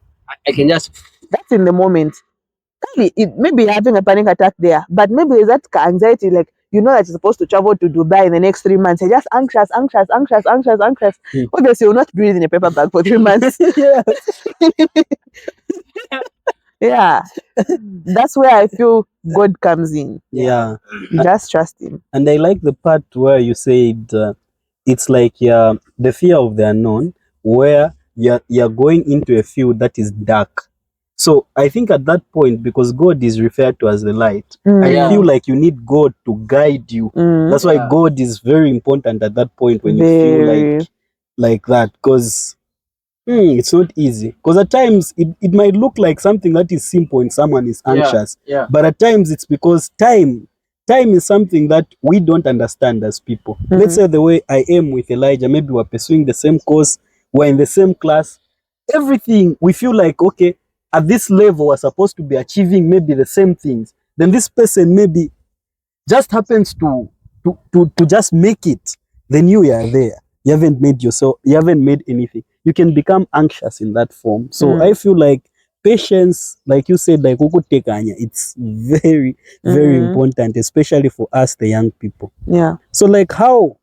I can just That's in the moment. It maybe you're having a panic attack there, but maybe there's that anxiety, like you know that you're supposed to travel to Dubai in the next 3 months. You're just anxious. Obviously, you'll not breathe in a paper bag for 3 months. Yeah, that's where I feel God comes in. Yeah. You just trust Him. And I like the part where you said it's like the fear of the unknown, where you're going into a field that is dark. So I think at that point, because God is referred to as the light, I feel like you need God to guide you. That's why God is very important at that point when you feel like that, because It's not easy because at times it might look like something that is simple when someone is anxious, yeah. but at times it's because time is something that we don't understand as people. Let's say the way I am with Elijah, maybe we're pursuing the same course, we're in the same class, everything we feel like, okay, at this level we're supposed to be achieving maybe the same things. Then this person maybe just happens to just make it. Then you are there. You haven't made yourself, you haven't made anything. You can become anxious in that form. So I feel like patience, like you said, like Uku Tekanya, it's very, very important, especially for us, the young people. Yeah. So like how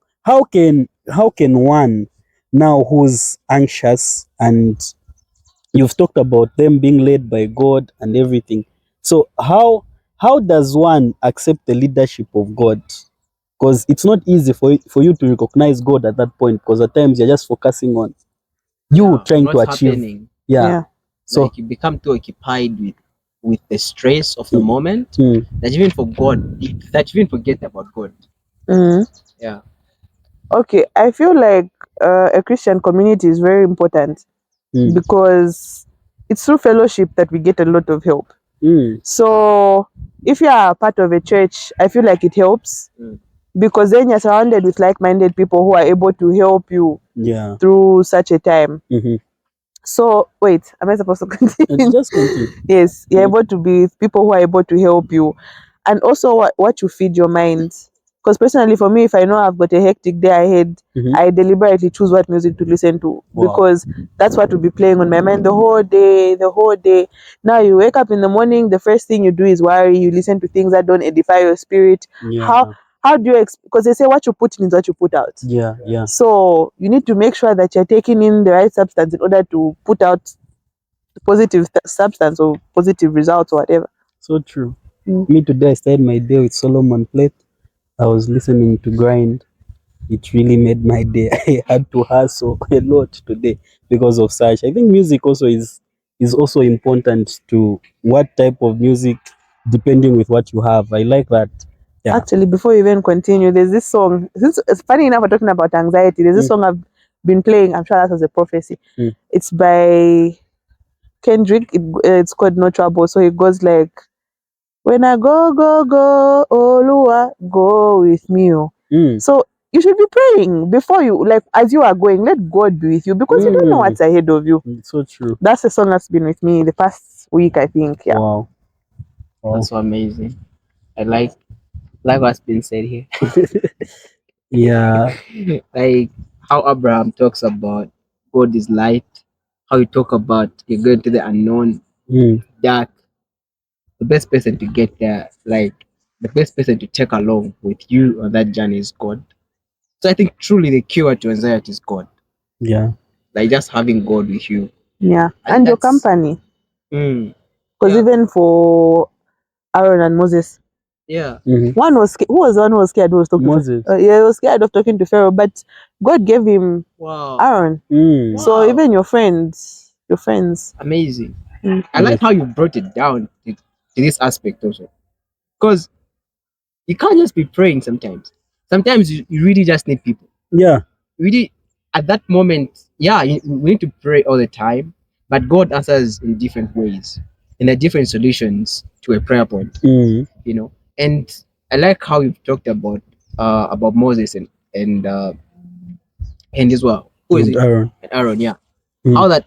can one now who's anxious, and you've talked about them being led by God and everything. So how does one accept the leadership of God? Because it's not easy for you to recognize God at that point, because at times you're just focusing on you trying to What's achieve. happening? Yeah. Yeah. So Like you become too occupied with the stress of the moment mm, that even for God, that you even forget about God. Mm. Yeah. Okay, I feel like a Christian community is very important mm, because it's through fellowship that we get a lot of help. mm, So if you are part of a church, I feel like it helps Mm. because then you're surrounded with like-minded people who are able to help you yeah. through such a time. Mm-hmm. So wait, am I supposed to And continue? just continue. Yes, you're Mm, able to be with people who are able to help you, and also what you feed your mind. Because personally, for me, if I know I've got a hectic day ahead, mm-hmm. I deliberately choose what music to listen to Wow. because that's what will be playing on my mind the whole day, the whole day. Now you wake up in the morning, the first thing you do is worry. You listen to things that don't edify your spirit. How Yeah. how do you? Because they say what you put in is what you put out. Yeah. Yeah. So you need to make sure that you're taking in the right substance in order to put out positive substance or positive results or whatever. So true. Mm. Me today I started my day with Solomon Plate. I was listening to Grind. It really made my day. I had to hustle a lot today because of such. I think music also is also important to what type of music, depending with what you have. I like that. Yeah. Actually, before you even continue, there's this song. Since it's funny enough, we're talking about anxiety. There's this Mm, song I've been playing. I'm sure that was a prophecy. mm, It's by Kendrick. It's called No Trouble. So it goes like, "When I go, go, go, Olua, go with me." Oh." mm, So you should be praying before you, like, as you are going, let God be with you because you don't know mm. what's ahead of you. It's so true. That's a song that's been with me the past week, I think. Yeah. Wow. Wow. That's so amazing. I like what's been said here. Yeah. Like how Abraham talks about God is light, how you talk about you're going to the unknown, Mm, dark. The best person to get there, like the best person to take along with you on that journey is God. So I think truly the cure to anxiety is God. yeah. Like just having God with you. Yeah. I think And your that's company. mm, Because yeah, even for Aaron and Moses, yeah. Hmm. one was who was the one who was scared who was talking to Pharaoh? Moses. Yeah, he was scared of talking to Pharaoh, but God gave him Wow. Aaron. Mm, So Wow. even your friends. Amazing. Mm. I like yes. how you brought it down to this aspect also. Because you can't just be praying sometimes. Sometimes you really just need people. Yeah. Really, at that moment, yeah, we need to pray all the time, but God answers in different ways, in the different solutions to a prayer point, Mm, you know. And I like how you've talked about Moses and as well. Who is and it? Aaron. And Aaron, yeah. Mm, How that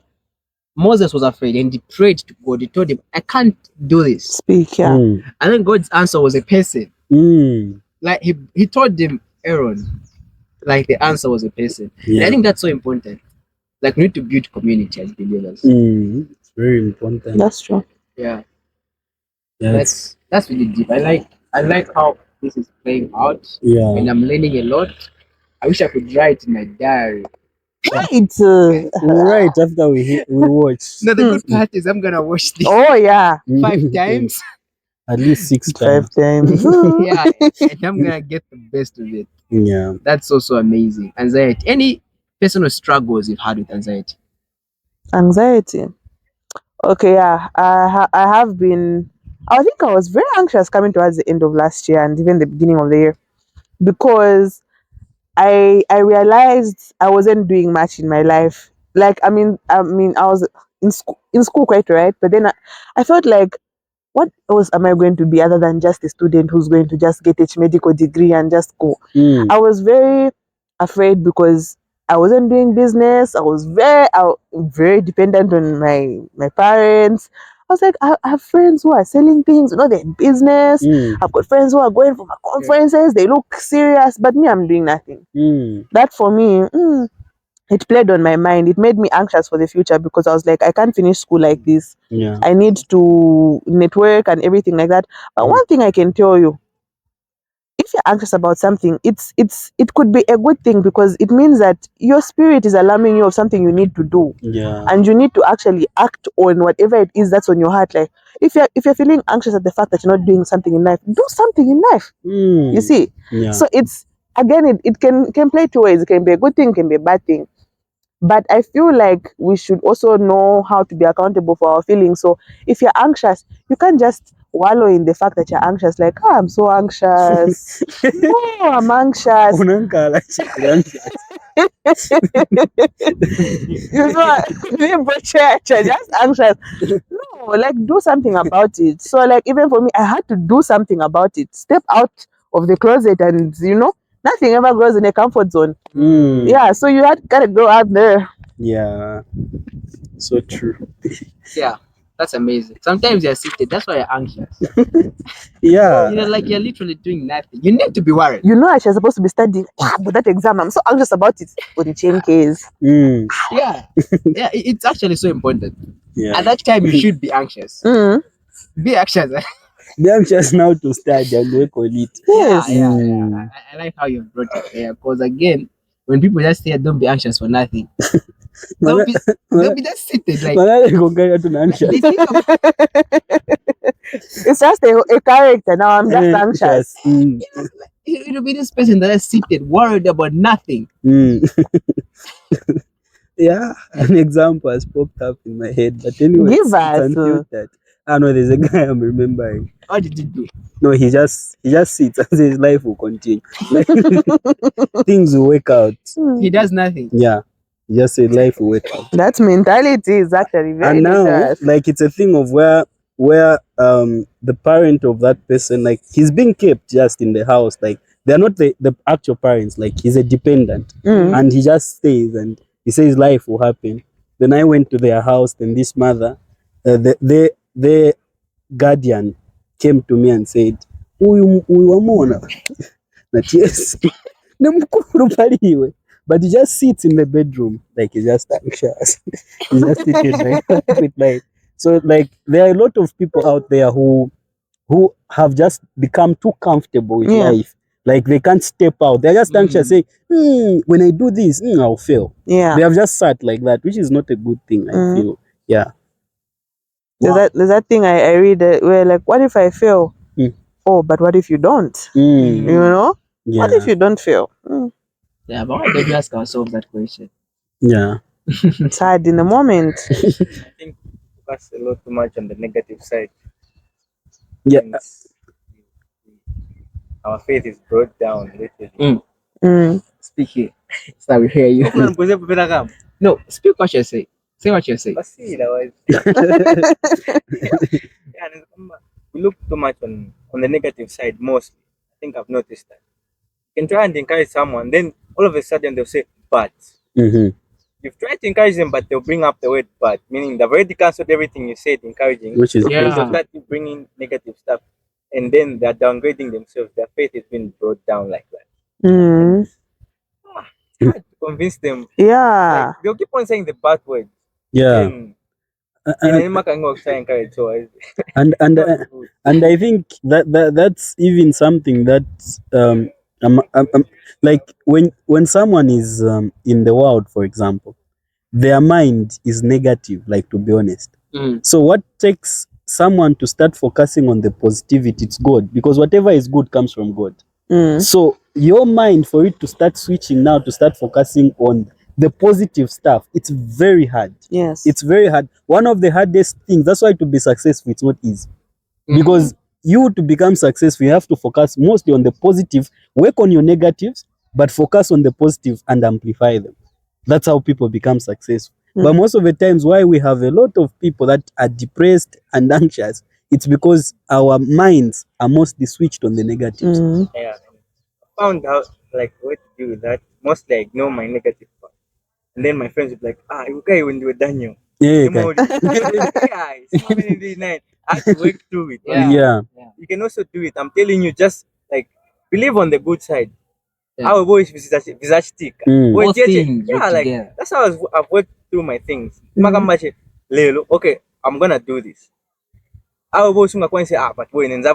Moses was afraid and he prayed to God. He told him, I can't do this. Speak, yeah. mm, And then God's answer was a person. mm, Like he told him, Aaron, like the answer was a person. And I yeah. think that's so important. Like we need to build community as believers. It's very important. That's true. Yeah. That's That's really deep. I like how this is playing out yeah. and I'm learning a lot. I wish I could write in my diary. It's Right after we watch. No, the good part is I'm gonna watch this oh yeah, 5 times. At least 6 times. 5 times. Yeah, and I'm gonna get the best of it. Yeah. That's also amazing. Anxiety. Any personal struggles you've had with anxiety? Anxiety. Okay, yeah. I have been. I think I was very anxious coming towards the end of last year and even the beginning of the year because I realized I wasn't doing much in my life like I was in school quite right, but then I felt like, what else am I going to be other than just a student who's going to just get a medical degree and just go? I was very afraid because I wasn't doing business. I was very dependent on my parents. I was like, I have friends who are selling things, they're in business. I've got friends who are going for my conferences. They look serious, but me, I'm doing nothing. That for me, it played on my mind. It made me anxious for the future because I was like, I can't finish school like this. Yeah. I need to network and everything like that. But one thing I can tell you, if you're anxious about something, it could be a good thing because it means that your spirit is alarming you of something you need to do. Yeah. And you need to actually act on whatever it is that's on your heart. Like if you're feeling anxious at the fact that you're not doing something in life, do something in life. You see? Yeah. So it's again it can play two ways. It can be a good thing, it can be a bad thing. But I feel like we should also know how to be accountable for our feelings. So if you're anxious, you can't just wallow in the fact that you're anxious, like, oh, I'm so anxious. No, I'm anxious. Unankala You know, you're just anxious. No, like do something about it. So like even for me, I had to do something about it. Step out of the closet and nothing ever grows in a comfort zone. Yeah, so you gotta go out there. Yeah. So true. Yeah, that's amazing. Sometimes you're seated, that's why you're anxious. Yeah. Like you're literally doing nothing. You need to be worried. I was supposed to be studying, but that exam, I'm so anxious about it. For the chain case. Yeah. Yeah, it's actually so important. Yeah. At that time, you should be anxious. Be anxious. Them just now to study and work on it. Yes. Yeah. I like how you brought it there because again, when people just say don't be anxious for nothing, they'll be just seated like anxious. they think of, It's just a character. Now I'm just anxious. it'll be this person that is seated, worried about nothing. Yeah, an example has popped up in my head, but anyway, Give us. that. I know there's a guy I'm remembering. What did you do? No, he just sits and says life will continue. Like, things will work out. He does nothing. Yeah, he just said life will work out. That mentality is actually very And now, dangerous. like, it's a thing of where the parent of that person, like, he's being kept just in the house, like they're not the actual parents, like he's a dependent, and he just stays and he says life will happen. Then I went to their house, then this mother, the guardian came to me and said, "Uyu wamona." That yes, but he just sits in the bedroom like he's just anxious. He's just sitting like with life. So like there are a lot of people out there who have just become too comfortable with life. Like they can't step out. They're just anxious, saying, when I do this, I'll fail. Yeah. They have just sat like that, which is not a good thing, I feel. Yeah. There's that thing I read where like, what if I fail? Oh, but what if you don't? You know? Yeah. What if you don't fail? Yeah, but why don't we ask ourselves that question? Yeah. It's hard in the moment. I think focus a lot too much on the negative side. Yeah. And our faith is brought down literally. Speak here. So we hear you. No, speak what you say. Say what you say. But see, we look too much on the negative side mostly. I think I've noticed that. You can try and encourage someone, then all of a sudden they'll say but. You've tried to encourage them, but they'll bring up the word but, meaning they've already cancelled everything you said encouraging. Which is Yeah. They'll start bringing negative stuff, and then they're downgrading themselves. Their faith has been brought down like that. It's hard to convince them. Yeah. Like, they'll keep on saying the bad words. yeah. And I think that's even something that like when someone is in the world, for example, their mind is negative, like, to be honest. So what takes someone to start focusing on the positivity? It's God, because whatever is good comes from God. So your mind, for it to start switching now, to start focusing on the positive stuff, it's very hard. Yes. It's very hard. One of the hardest things. That's why to be successful, it's not easy. Because you, to become successful, you have to focus mostly on the positive, work on your negatives, but focus on the positive and amplify them. That's how people become successful. But most of the times, why we have a lot of people that are depressed and anxious, it's because our minds are mostly switched on the negatives. Yeah. Found out like what to do with that. Mostly I ignore my negative part. And then my friends would be like, you guys when you were Daniel. Yeah, Come on, yeah, see how many days night. I have to work through it. Yeah. yeah. You can also do it. I'm telling you, just like believe on the good side. Yeah. Our voice visage Mm. All things work yeah, like together. that's how I've worked through my things. Lelo, okay, I'm gonna do this. Our voice say, but boy, then I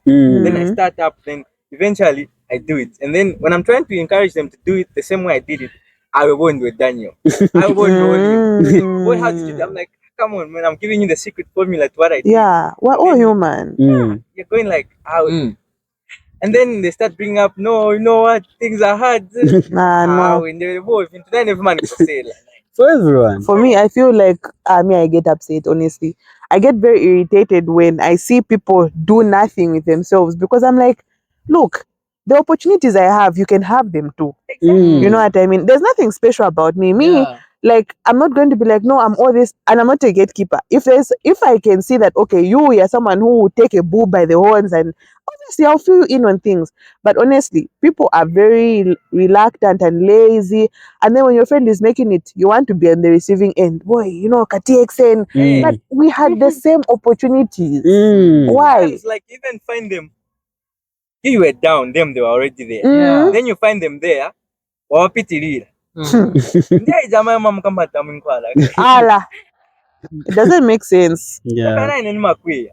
Mm. start up, then eventually I do it. And then when I'm trying to encourage them to do it the same way I did it, I will go into with Daniel. I will go into boy, how did you do? I'm like, come on, man, I'm giving you the secret formula to what I did. Yeah, we're And all then human. you're going like, how? Mm. And then they start bringing up, no, you know what? Things are hard. No. In the boy, if today never man could say like, For everyone. For me, I feel like I get upset, honestly. I get very irritated when I see people do nothing with themselves because I'm like, look, the opportunities I have, you can have them too. You know what I mean? There's nothing special about me. Yeah. Like, I'm not going to be like, no, I'm all this, and I'm not a gatekeeper. If I can see that, okay, you're someone who will take a bull by the horns, and obviously I'll fill you in on things. But honestly, people are very reluctant and lazy. And then when your friend is making it, you want to be on the receiving end. Boy, KTXN. hey, But we had the same opportunities. Why? sometimes like even find them. You were down, them they were already there. Yeah. Then you find them there. Wawapitirira. Ndiye jamaa mama kama taminkwala. Allah. It doesn't make sense. Yeah. Kana ine nimakwiya.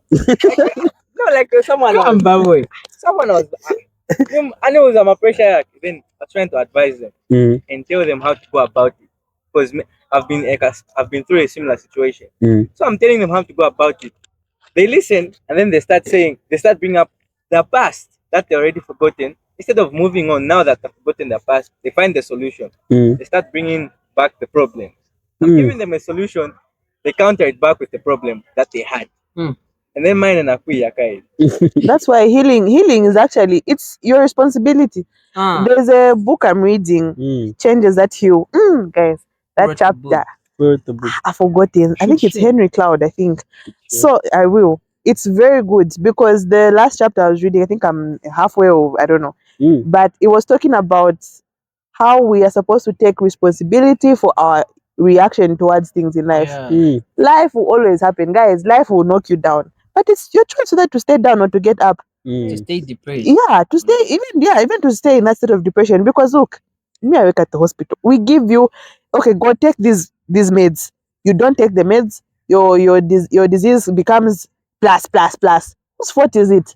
No, like someone I'm was, bad boy. someone was, I know it was my pressure. Then I was trying to advise them and tell them how to go about it because I've been through a similar situation. So I'm telling them how to go about it. They listen and then they start bringing up the past that they already forgotten. Instead of moving on now that they've forgotten the past, they find the solution. They start bringing back the problem. I'm giving them a solution. They counter it back with the problem that they had. And then mine and Akuya Kai. That's why healing is actually, it's your responsibility. There's a book I'm reading, Changes That Heal. Guys, that Wrote the chapter, book. Wrote the book. I've forgotten. I think it's Henry Cloud, I think. So I will. It's very good because the last chapter I was reading, I think I'm halfway or I don't know. But it was talking about how we are supposed to take responsibility for our reaction towards things in life. Yeah. Life will always happen, guys. Life will knock you down. But it's your choice whether to stay down or to get up. To stay depressed. Yeah, to stay even to stay in that state of depression. Because look, me, I work at the hospital. We give you, okay, go take these meds. You don't take the meds, your disease becomes plus. Whose fault is it?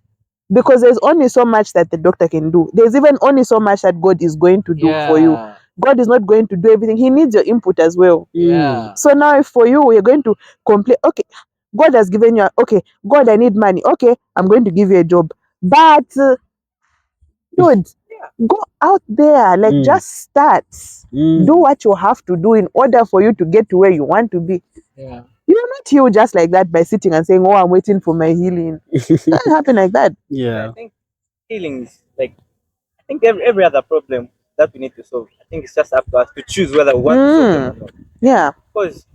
Because there's only so much that the doctor can do. There's even only so much that God is going to do for you. Yeah. God is not going to do everything. He needs your input as well. Yeah. So now if for you, you're going to complain, okay, God has given you, okay, God, I need money. Okay, I'm going to give you a job. But, dude, go out there, like just start. Do what you have to do in order for you to get to where you want to be. Yeah. You're not healed just like that by sitting and saying, oh, I'm waiting for my healing. It doesn't happen like that. Yeah. I think healing is like, I think every other problem that we need to solve, I think it's just up to us to choose whether we want to solve them or not. Yeah. Because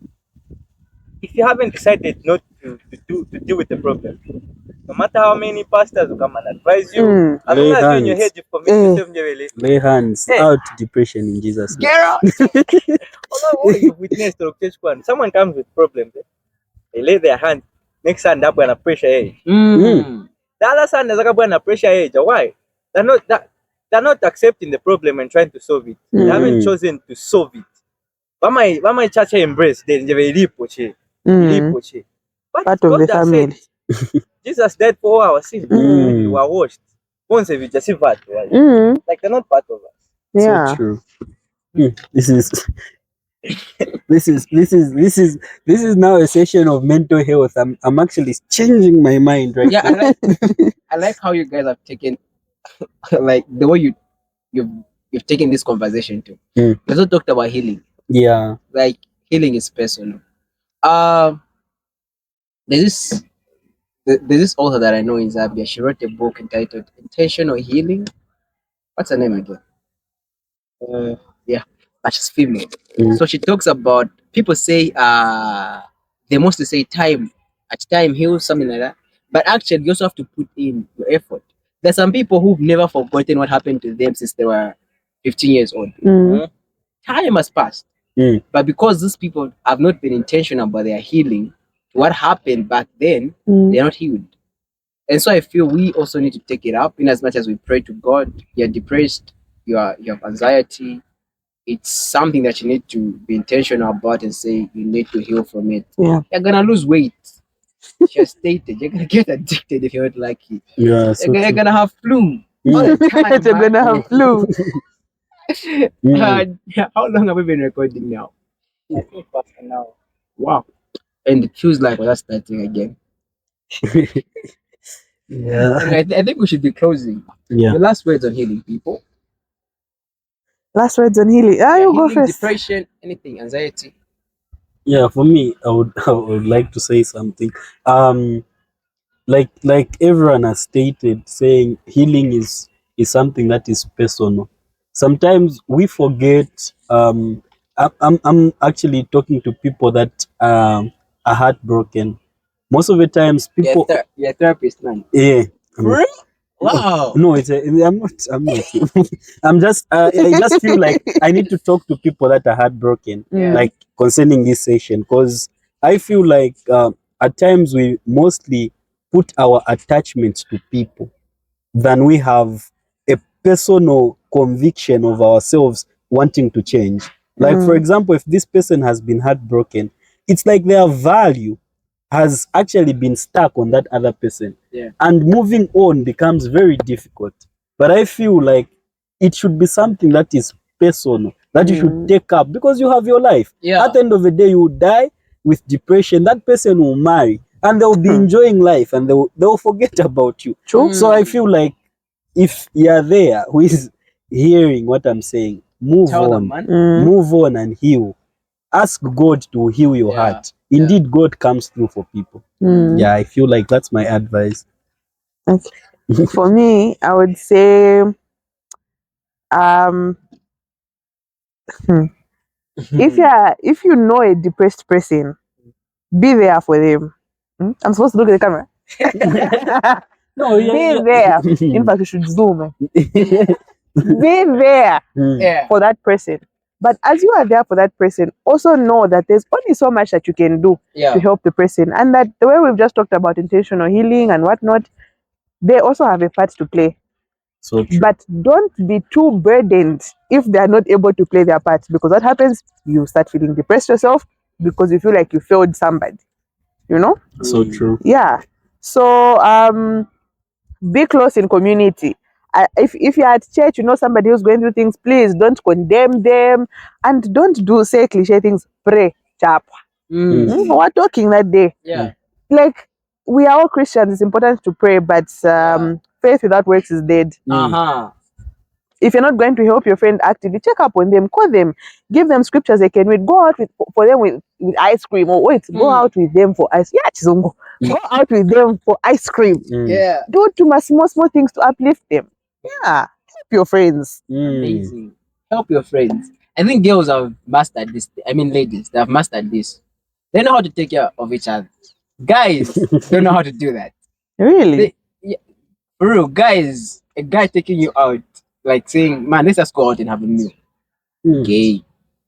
if you haven't decided not to deal with the problem, no matter how many pastors will come and advise you, as long Lay as you in your hands. head you've convinced yourself in your way, Lay hands Hey. out depression in Jesus' name. Get out. although you've witnessed or one, someone comes with problems, they lay their hand, next hand up when a pressure age. The other side is like when a pressure age. Why? They're not accepting the problem and trying to solve it. They haven't chosen to solve it. Why my church embrace? They but Part of God the has family. said, Jesus died for our sins. We were washed. Once we just like they're not part of us. Yeah. So true. This is now a session of mental health. I'm actually changing my mind right Yeah, now. I like how you guys have taken like the way you've taken this conversation too. We also talked about healing. Yeah. Like healing is personal. Um there's this there's this author that I know in Zambia. She wrote a book entitled Intentional Healing. What's her name again? Yeah. but she's female. Mm. So she talks about people say they mostly say time at time heals, something like that. But actually you also have to put in your effort. There's some people who've never forgotten what happened to them since they were 15 years old. Time has passed. Mm. But because these people have not been intentional about their healing, what happened back then, they're not healed. And so I feel we also need to take it up in as much as we pray to God. You're depressed, you have anxiety. It's something that you need to be intentional about and say you need to heal from it. Yeah. You're gonna lose weight. You're stated. You're gonna get addicted if you're not lucky. Yeah, so You're true. gonna have flu all Mm. the time. You're gonna have flu. Mm. How long have we been recording now? I think faster now. Wow. And it feels like we're starting again. Yeah. And I think we should be closing. Yeah. The last words on healing, people. Last words on healing. Yeah, You go healing, first. depression, anything, anxiety. Yeah, for me, I would like to say something. Like everyone has stated, saying healing is something that is personal. Sometimes we forget. I'm actually talking to people that are heartbroken. Most of the times, people. You're a therapist, man. Yeah. Really? No, Wow. no, I'm not. I'm just. I just feel like I need to talk to people that are heartbroken, Mm. like concerning this session, because I feel like at times we mostly put our attachments to people than we have a personal conviction of ourselves wanting to change. Like, for example, if this person has been heartbroken, it's like their value has actually been stuck on that other person. Yeah. And moving on becomes very difficult. But I feel like it should be something that is personal, that you should take up because you have your life. Yeah. At the end of the day, you will die with depression. That person will marry and they'll be enjoying life and they'll forget about you. True. So I feel like if you're there who is hearing what I'm saying, move Tell them, on. man. Move on and heal. Ask God to heal your Yeah. heart. Indeed, God comes through for people. Yeah, I feel like that's my advice. Okay. For me, I would say, if you know a depressed person, be there for them. I'm supposed to look at the camera. No, Be there. In fact, you should zoom. Be there Yeah. for that person. But as you are there for that person, also know that there's only so much that you can do Yeah. to help the person, and that the way we've just talked about intentional healing and whatnot, they also have a part to play. So true. But don't be too burdened if they are not able to play their part, because what happens? You start feeling depressed yourself because you feel like you failed somebody. You know? So true. Yeah. So be close in community. If you're at church, you know somebody who's going through things, please don't condemn them and don't say cliche things. Pray, chap. We're talking that day. Yeah. Like, we are all Christians, it's important to pray, but faith without works is dead. Uh-huh. If you're not going to help your friend actively, check up on them, call them, give them scriptures they can read, go out for them with ice cream, or go out with them for ice. Yeah, Chizungo. Go out with them for ice cream. Yeah. Do too much small things to uplift them. Yeah, help your friends. Amazing. Help your friends. I think girls have mastered this. I mean, ladies, they have mastered this. They know how to take care of each other. Guys don't know how to do that. Really? Yeah, for real, guys, a guy taking you out, like saying, man, let's just go out and have a meal. Gay.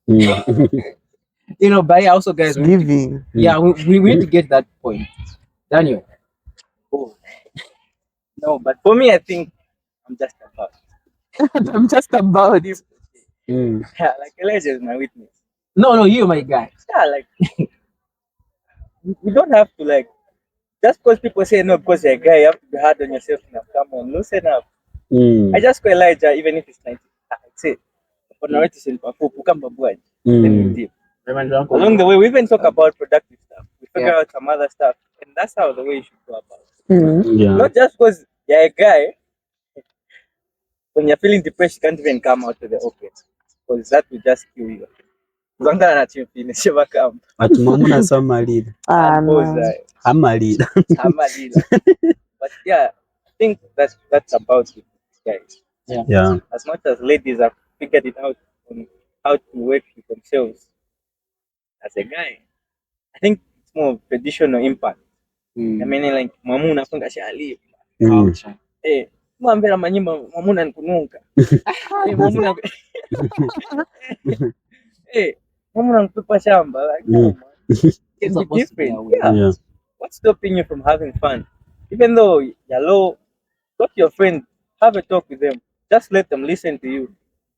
You know, but yeah, also, guys, we need to, Giving. yeah, we need to get that point. Daniel. Oh. No, but for me, I think I'm just about. I'm just about. Yeah, like Elijah is my witness. No, you, my guy. Yeah, like we don't have to like just because people say no because you're a guy, you have to be hard on yourself now. Come on, loosen up. I just call Elijah even if it's 90. I say, along the way, we even talk about productive stuff. We figure out some other stuff, and that's how the way you should go about it. Yeah. Not just because you're a guy, when you're feeling depressed, you can't even come out to the open because that will just kill you. Zongana na team finish never come. Ati mamuna samalida. Hamalida. But yeah, I think that's about it, guys. Yeah. As much as ladies have figured it out on how to work with themselves as a guy. I think it's more of traditional impact. I mean, like mamu unafunga shali. Culture. Eh, mwambela manyimba mamu nankunuka. Eh, mamu na eh, mamu nankupa shamba. Like, no, man. It's Supposed to be different. that way. Yeah. What's stopping you from having fun? Even though you're low, talk to your friend, have a talk with them. Just let them listen to you.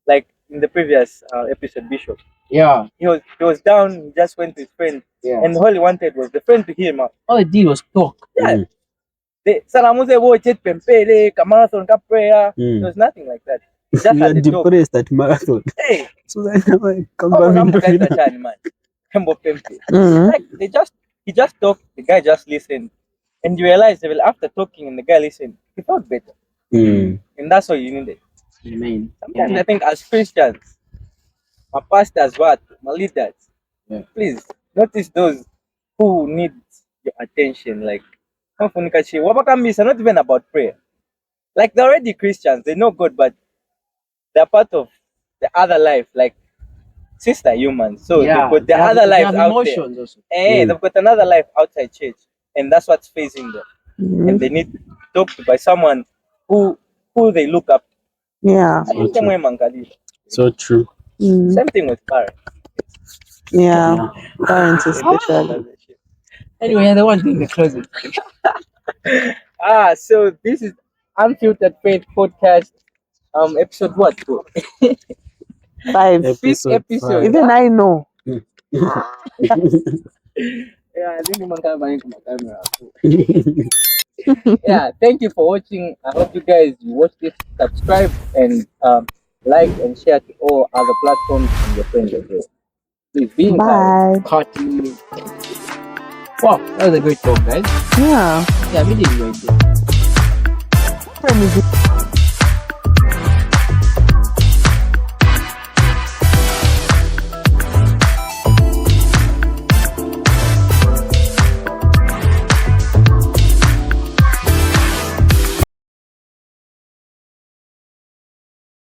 Like in the previous episode, Bishop. Yeah. He was down, he just went to his friend. Yeah. And all he wanted was the friend to hear him out. All they did was talk. Yeah. Salamuze wo chet pempele, marathon ka prayer. There was nothing like that. He just You are had the talk. depressed at marathon. Hey, So then I come oh, back I'm into it. man. Hembo pempe. Mhm. Like he just talked, the guy just listened. And you realize that after talking and the guy listened, he felt better. And that's all you needed. Amen. Sometimes I think as Christians, my pastors, my leaders, please notice those who need your attention. Like, not even about prayer. Like, they're already Christians, they know God, but they're part of the other life. Like, sister humans. So Yeah, they've got they their have- other they lives have out emotions there. also. They've got another life outside church. And that's what's facing them. And they need to be talked to by someone who they look up to. Yeah. So true. Mm. Same thing with parents. Yeah. Parents especially. Anyway, the one thing the closing. So this is Unfiltered Faith Podcast. Episode what, bro? 5. Fifth Episode episode. 5. Even I know. Yeah, I think I'm gonna buy my camera. Yeah, thank you for watching. I hope you guys watch this, subscribe, and like and share to all other platforms and your friends as well. Please be in touch. Bye. Cutting. Wow, that was a great talk, guys. Yeah. Yeah, we did great. Friends.